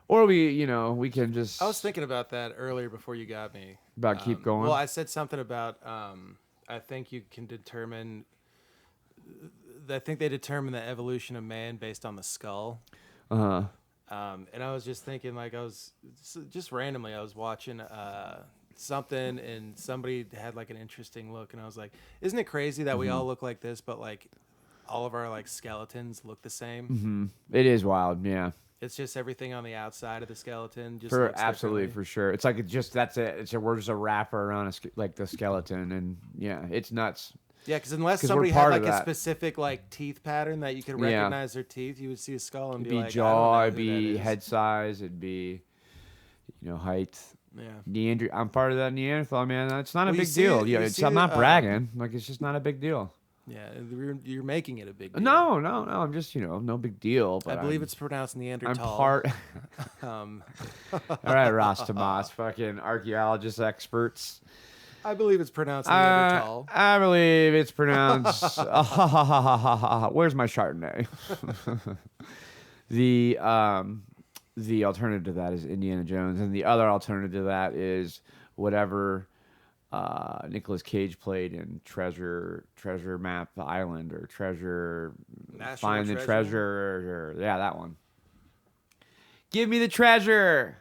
Or we can just. I was thinking about that earlier before you got me. About keep going? Well, I said something about I think you can determine. I think they determine the evolution of man based on the skull. Uh huh. And I was just thinking, like, I was just randomly, I was watching something, and somebody had like an interesting look, and I was like, isn't it crazy that we all look like this, but like all of our like skeletons look the same? It is wild, yeah. It's just everything on the outside of the skeleton. Just For looks absolutely, differently. for sure. It's like that's it. We're just a wrapper around like the skeleton, and yeah, it's nuts. Yeah, because unless 'Cause we're somebody had part of like a that. specific like teeth pattern that you could Yeah. recognize their teeth, you would see a skull and It'd be be like, jaw, I it'd don't know who be that is. head size, it'd be height. Yeah. I'm part of that Neanderthal, man. It's not a Well, you big see deal. it- Yeah, you it's, see I'm it, not bragging. Like, it's just not a big deal. Yeah, you're making it a big deal. No. I'm just no big deal. But I believe I'm, it's pronounced I'm Neanderthal. part. Um, All right, Ross Tomas, fucking archaeologist experts. I believe it's pronounced Neanderthal. I believe it's pronounced. Where's my Chardonnay? The alternative to that is Indiana Jones, and the other alternative to that is whatever Nicolas Cage played in Treasure Map Island or Treasure National Find the Treasure? Treasure. Yeah, that one. Give me the treasure.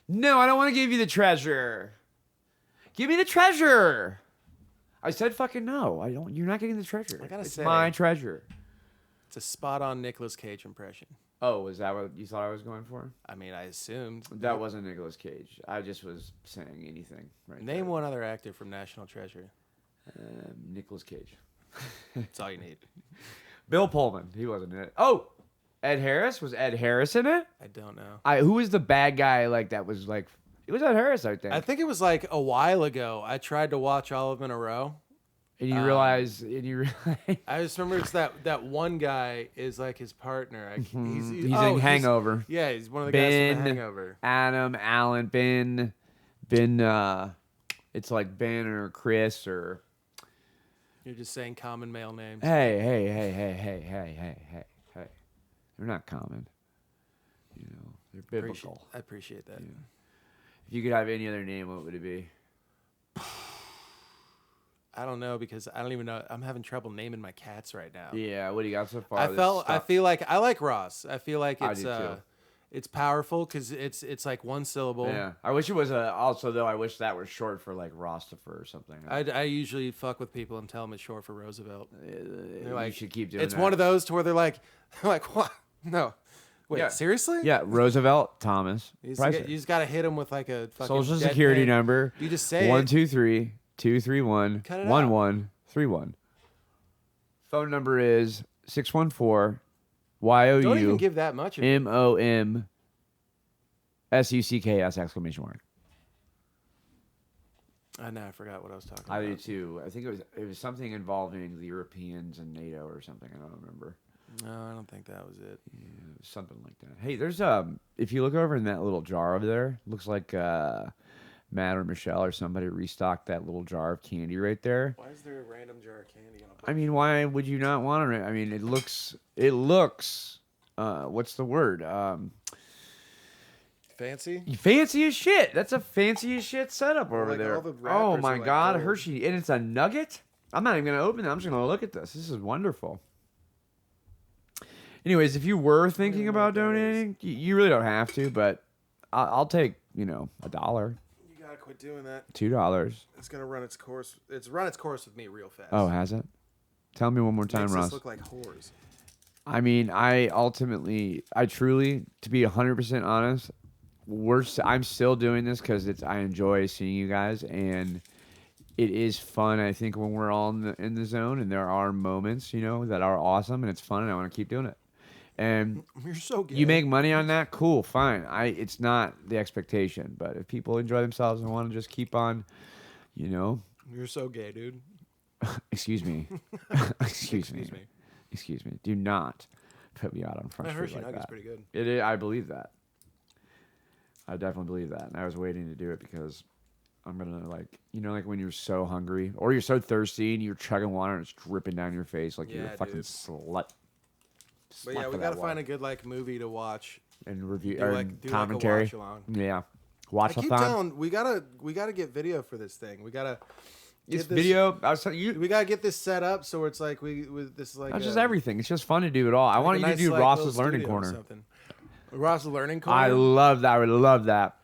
No, I don't want to give you the treasure. Give me the treasure. I said fucking no. I don't. You're not getting the treasure. I gotta it's say- my treasure. It's a spot-on Nicolas Cage impression. Oh, was that what you thought I was going for? I mean, I assumed. That wasn't Nicolas Cage. I just was saying anything. Right. Name one other actor from National Treasure. Nicolas Cage. That's all you need. Bill Pullman. He wasn't in it. Oh, Ed Harris. Was Ed Harris in it? I don't know. Who was the bad guy? Like that was like. It was Ed Harris, I think. I think it was like a while ago. I tried to watch all of them in a row. And you realize. I just remember it's that one guy is like his partner. He's in Hangover. Yeah, he's one of the guys from Ben, the Hangover. Adam, Alan, Ben. It's like Ben or Chris or. You're just saying common male names. Hey. They're not common. They're biblical. I appreciate that. If you could have any other name, what would it be? I don't know because I don't even know. I'm having trouble naming my cats right now. Yeah, what do you got so far? I feel like I like Ross. I feel like I it's do too. it's powerful because it's like one syllable. Yeah, I wish it was also though. I wish that was short for like Rostifer or something. I usually fuck with people and tell them it's short for Roosevelt. You like, should keep doing. It's that. one of those to where they're like what? No, wait, Yeah. seriously? Yeah, Roosevelt Thomas. You Pricer. just gotta hit them with like a fucking Social deadpan. security number. You just say 123 231 Cut it out. 1131. Phone number is 614 YOU Don't even give that much. MOMSUCKS exclamation mark. I know. I forgot what I was talking I about. do too. I think it was something involving the Europeans and NATO or something. I don't remember. No, I don't think that was it. Yeah, something like that. Hey, there's if you look over in that little jar over there, looks like Matt or Michelle or somebody restocked that little jar of candy right there. Why is there a random jar of candy on I mean, why would you not want it? I mean, it looks what's the word? Fancy? Fancy as shit. That's a fancy as shit setup over Like, there. all the Oh wrappers my are, like, god, gold. Hershey, and it's a nugget. I'm not even gonna open it. I'm just gonna look at this. This is wonderful. Anyways, if you were thinking know about what that is. donating, you really don't have to, but I'll take $1, You gotta quit doing that. $2. It's gonna run its course. It's run its course with me real fast. Oh, has it? Tell me one more time, Makes Ross. us look like whores. I mean, I truly, to be 100% honest, I'm still doing this because I enjoy seeing you guys, and it is fun. I think when we're all in the zone, and there are moments, that are awesome, and it's fun, and I want to keep doing it. And You're so gay. you make money on that, cool, fine. It's not the expectation, but if people enjoy themselves and want to just keep on, You're so gay, dude. excuse me, excuse me. Excuse me. Do not put me out on Front That Street Hershey like Nugget's that. pretty good. It is, I believe that. I definitely believe that. And I was waiting to do it because I'm going to like when you're so hungry or you're so thirsty and you're chugging water and it's dripping down your face like you're a Yeah, fucking dude. slut. But yeah, we gotta find a good like movie to watch. and review Do or like do commentary. like a watch along. Yeah. I Watch keep telling we gotta get video for this thing. We gotta this get video. I was telling you. We gotta get this set up so it's like this is like That's just everything. It's just fun to do it all. I like want a you nice, to do like, Ross's little Learning studio or Corner. something. Ross's Learning Corner. I love that. I would love that.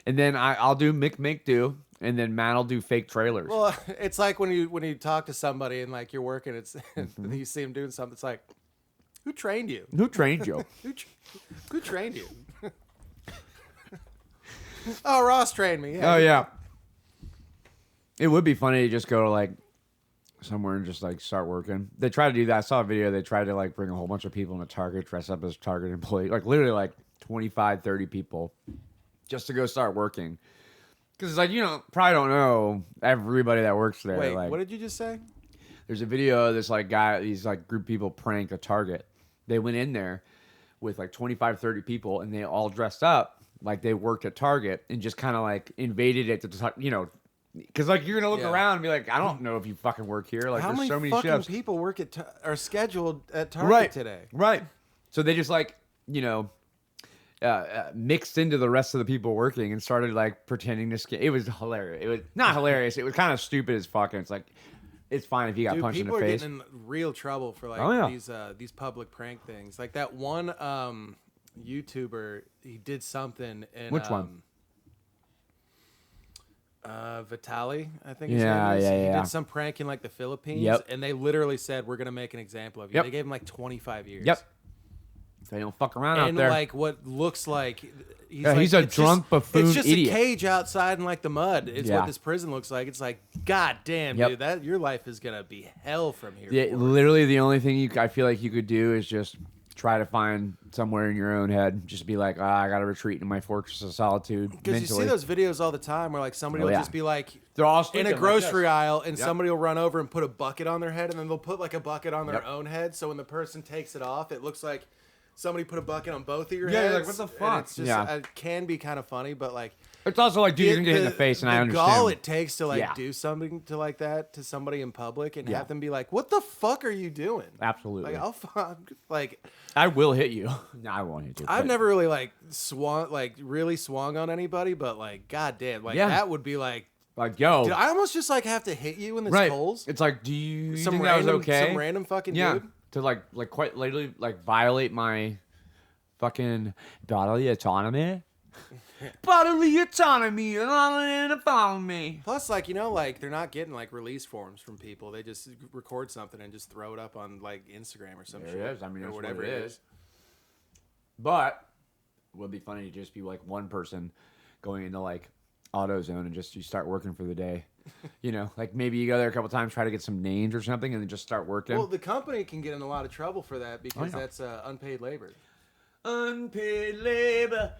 And then I'll do Make Do, and then Matt will do fake trailers. Well, it's like when you talk to somebody and like you're working, it's Mm-hmm. you see them doing something. It's like, who trained you? Who trained you? Who trained you? Oh, Ross trained me. Oh yeah. It would be funny to just go to like somewhere and just like start working. They try to do that. I saw a video. They tried to like bring a whole bunch of people in a Target, dress up as Target employee, like literally like 25, 30 people, just to go start working. Because it's like probably don't know everybody that works there. Wait, like, what did you just say? there's a video of this like guy, these like group of people pranked a Target. They went in there with like 25, 30 people, and they all dressed up like they worked at Target and just kind of like invaded it to because like you're gonna look Yeah. around and be like, I don't know if you fucking work here. Like How there's many so many fucking chefs. people work at are scheduled at Target Right today? Right. So they just like mixed into the rest of the people working and started like pretending to scam. It was hilarious. It was not hilarious. It was kind of stupid as fuck. And it's like, it's fine if you got Dude, punched in people the are face. getting in real trouble for like Oh, yeah. these public prank things. Like that one YouTuber, he did something. And, Which one? Vitali, I think. Yeah, his name is. yeah, He yeah. did some prank in like the Philippines, Yep. and they literally said, "We're gonna make an example of you." Yep. They gave him like 25 years. Yep. They don't fuck around out And there. like what looks like he's, Yeah, he's a it's drunk just, buffoon It's just idiot. a cage outside in like the mud. It's Yeah. what this prison looks like. It's like, God damn, Yep. dude, that your life is gonna be hell from here. Yeah, forward. literally the only thing I feel like you could do is just try to find somewhere in your own head, just be like, I got to retreat in my fortress of solitude Because you mentally. see those videos all the time where like somebody Oh, will yeah. just be like They're all in sleeping a like grocery this. aisle and Yep. somebody will run over and put a bucket on their head and then they'll put like a bucket on their Yep. own head. So when the person takes it off, it looks like somebody put a bucket on both of your Yeah, heads. you're like, what the And fuck? it's just, Yeah. it can be kind of funny, but like It's also like, dude, you're gonna get hit in the face, and I understand. The gall it takes to like Yeah. do something to like that to somebody in public and Yeah. have them be like, "What the fuck are you doing?" Absolutely. Like like I will hit you. No, I won't hit you. I've but- never really like really swung on anybody, but like, goddamn, like Yeah. that would be like, Like, yo, dude, I almost just like have to hit you in the right? skulls. It's like, do you Some think random, that was okay? some random fucking Yeah, dude. to like quite literally like violate my fucking bodily autonomy. Bodily autonomy, and follow me. Plus, like, like they're not getting like release forms from people. They just record something and just throw it up on like Instagram or some There shit. it is. I mean, or that's whatever what it is. But it would be funny to just be like one person going into like AutoZone and just you start working for the day. Like maybe you go there a couple times, try to get some names or something, and then just start working. Well, the company can get in a lot of trouble for that because yeah. that's unpaid labor. Unpaid labor,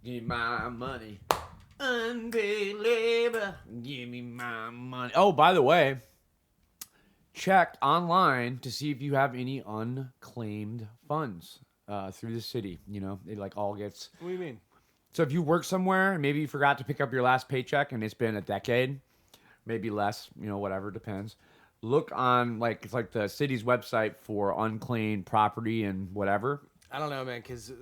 give me my money. Unpaid labor, give me my money. Oh, by the way, check online to see if you have any unclaimed funds through the city. It like all gets. What do you mean? So if you work somewhere and maybe you forgot to pick up your last paycheck and it's been a decade, maybe less, whatever, depends. Look on it's like the city's website for unclaimed property and whatever. I don't know, man, because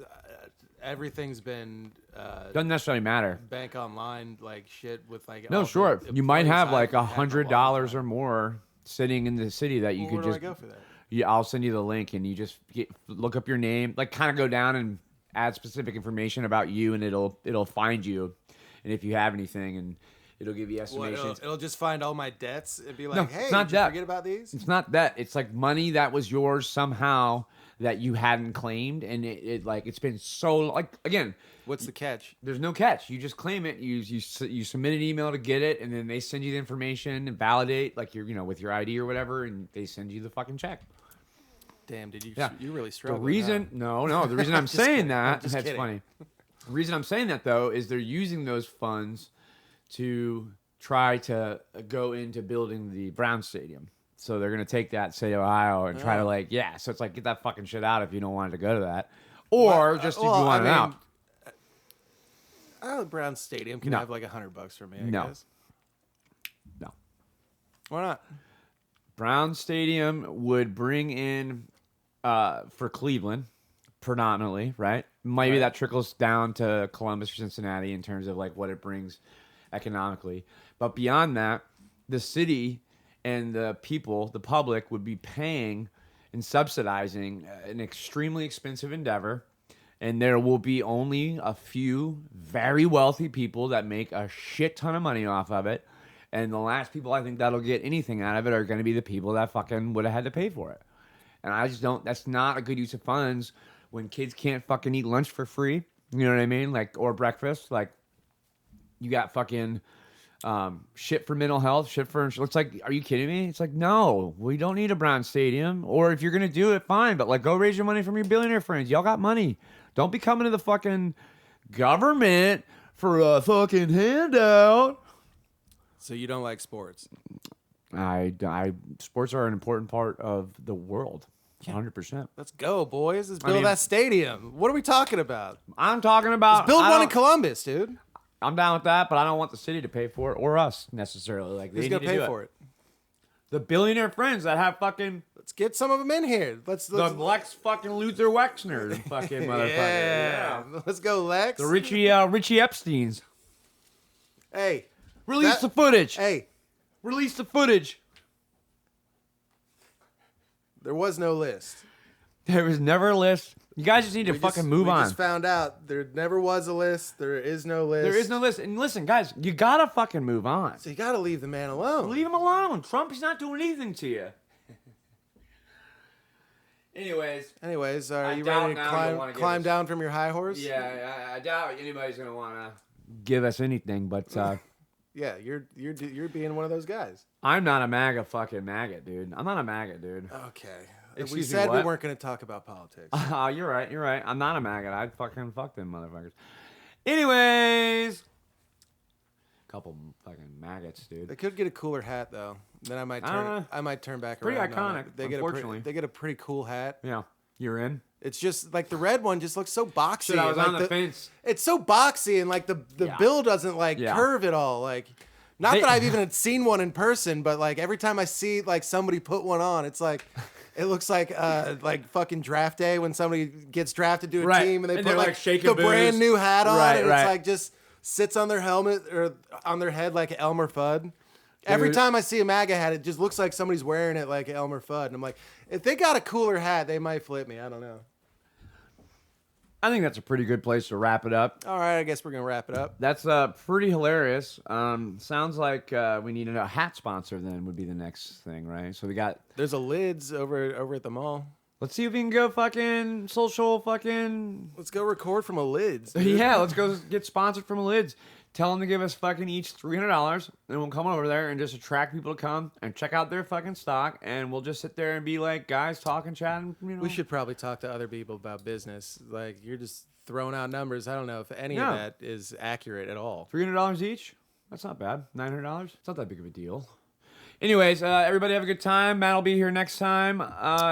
everything's been Doesn't necessarily matter. bank online like shit with like. No, all sure. the You might have employees like I've had for a long $100 time. or more sitting in the city that you Well, could where do just. I go for that? Yeah, I'll send you the link and you just look up your name, like kind of go down and add specific information about you, and it'll find you, and if you have anything, and it'll give you What, estimations. it'll just find all my debts and be like, No, "Hey, it's not did you that. forget about these?" It's not that. It's like money that was yours somehow that you hadn't claimed, and it's been so like again. What's the catch? There's no catch. You just claim it. You submit an email to get it, and then they send you the information and validate like your with your ID or whatever, and they send you the fucking check. Damn, did you? Yeah. You really The struggled. reason, no, the reason I'm Just saying kidding. that, I'm just that's kidding. funny. The reason I'm saying that though is they're using those funds to try to go into building the Brown Stadium. So they're gonna take that state of Ohio and try to so it's like get that fucking shit out if you don't want it to go to that, or just if you want it out. Brown Stadium can No. have like $100 for me. I No. guess. No. Why not? Brown Stadium would bring in for Cleveland predominantly, right? Maybe Right. that trickles down to Columbus or Cincinnati in terms of like what it brings economically. But beyond that, the city and the people, the public would be paying and subsidizing an extremely expensive endeavor. And there will be only a few very wealthy people that make a shit ton of money off of it. And the last people I think that'll get anything out of it are going to be the people that fucking would have had to pay for it. And I just don't, that's not a good use of funds when kids can't fucking eat lunch for free. You know what I mean? Like, or breakfast. Like, you got fucking shit for mental health, shit for, it's like, are you kidding me? It's like, no, we don't need a Brown Stadium. Or if you're going to do it, fine. But like, go raise your money from your billionaire friends. Y'all got money. Don't be coming to the fucking government for a fucking handout. So you don't like sports? Sports are an important part of the world. 100%. Let's go, boys. Let's build mean- that stadium. What are we talking about? I'm talking about Build I one in don't- Columbus, dude. I'm down with that, but I don't want the city to pay for it or us necessarily. Like, Who's they gonna need to pay do for it? The billionaire friends that have fucking Let's get some of them in here. Let's the Lex fucking Luther Wexner fucking motherfucker. yeah. Let's go, Lex. The Richie Epsteins. Hey, Release That- the footage. hey. Release the footage. There was no list. There was never a list. You guys just need to fucking move we on. just found out there never was a list. There is no list. There is no list. And listen, guys, you gotta fucking move on. So you got to leave the man alone. Leave him alone. Trump's not doing anything to you. Anyways, Anyways, are I you doubt ready to now you'll wanna give climb us- down from your high horse? yeah, I doubt anybody's gonna wanna give us anything, but Yeah, you're being one of those guys. I'm not a fucking maggot, dude. I'm not a maggot, dude. Okay. Excuse we me, said we what? weren't going to talk about politics. You're right. I'm not a maggot. I'd fucking fuck them motherfuckers. Anyways, couple fucking maggots, dude. They could get a cooler hat though. Then I might I don't turn. know. I might turn back Pretty around. on iconic, it. They unfortunately. get a pretty cool hat. Yeah. You're in. It's just like the red one just looks so boxy. Shit, I was and, on like, the fence. It's so boxy and like the Yeah. bill doesn't like Yeah. curve at all. Like, not They- that I've even seen one in person, but like every time I see like somebody put one on, it's like it looks like fucking draft day when somebody gets drafted to a Right. team and they And put they're, like like, shaking the boots. brand new hat on Right, and right. it's like just sits on their helmet or on their head like Elmer Fudd. Every Dude. time I see a MAGA hat, it just looks like somebody's wearing it like Elmer Fudd. And I'm like, if they got a cooler hat, they might flip me. I don't know. I think that's a pretty good place to wrap it up. All right, I guess we're going to wrap it up. That's pretty hilarious. Sounds like we need a hat sponsor then would be the next thing, right? So we got. There's a Lids over at the mall. Let's see if we can go fucking social fucking. Let's go record from a Lids. dude. Yeah, let's go get sponsored from Lids. Tell them to give us fucking each $300, and we'll come over there and just attract people to come and check out their fucking stock, and we'll just sit there and be like guys talking, chatting. You know. We should probably talk to other people about business. Like, you're just throwing out numbers. I don't know if any No. of that is accurate at all. $300 each. That's not bad. $900. It's not that big of a deal. Anyways, everybody have a good time. Matt will be here next time.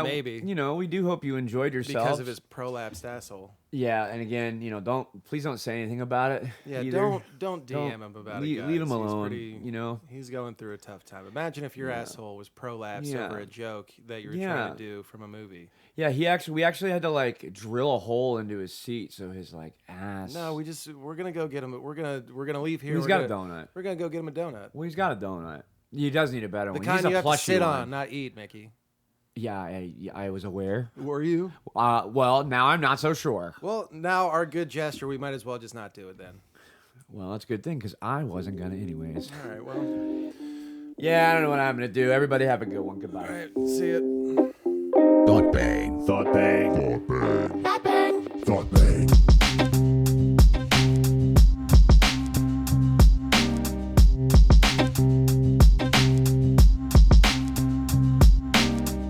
Maybe. You know, we do hope you enjoyed yourselves. Because of his prolapsed asshole. Yeah, and again, you know, please don't say anything about it. Yeah, either. don't DM him about it, guys. Leave him He's alone. pretty- You know. He's going through a tough time. Imagine if your asshole was prolapsed Yeah. over a joke that you were Yeah. trying to do from a movie. Yeah, we actually had to like drill a hole into his seat so his like ass. No, we're gonna go get him. We're gonna leave here. He's We're got a gonna- donut. We're gonna go get him a donut. Well, he's got a donut. He does need a better The one. kind He's a you have to plushy sit one. on, not eat, Mickey. Yeah, I was aware. Were you? Well, now I'm not so sure. Well, now our good gesture, we might as well just not do it then. Well, that's a good thing because I wasn't gonna anyways. All right, well, Yeah, I don't know what I'm gonna do. Everybody have a good one. Goodbye. all right, see it. Thought bang. Thought bang. Thought bang.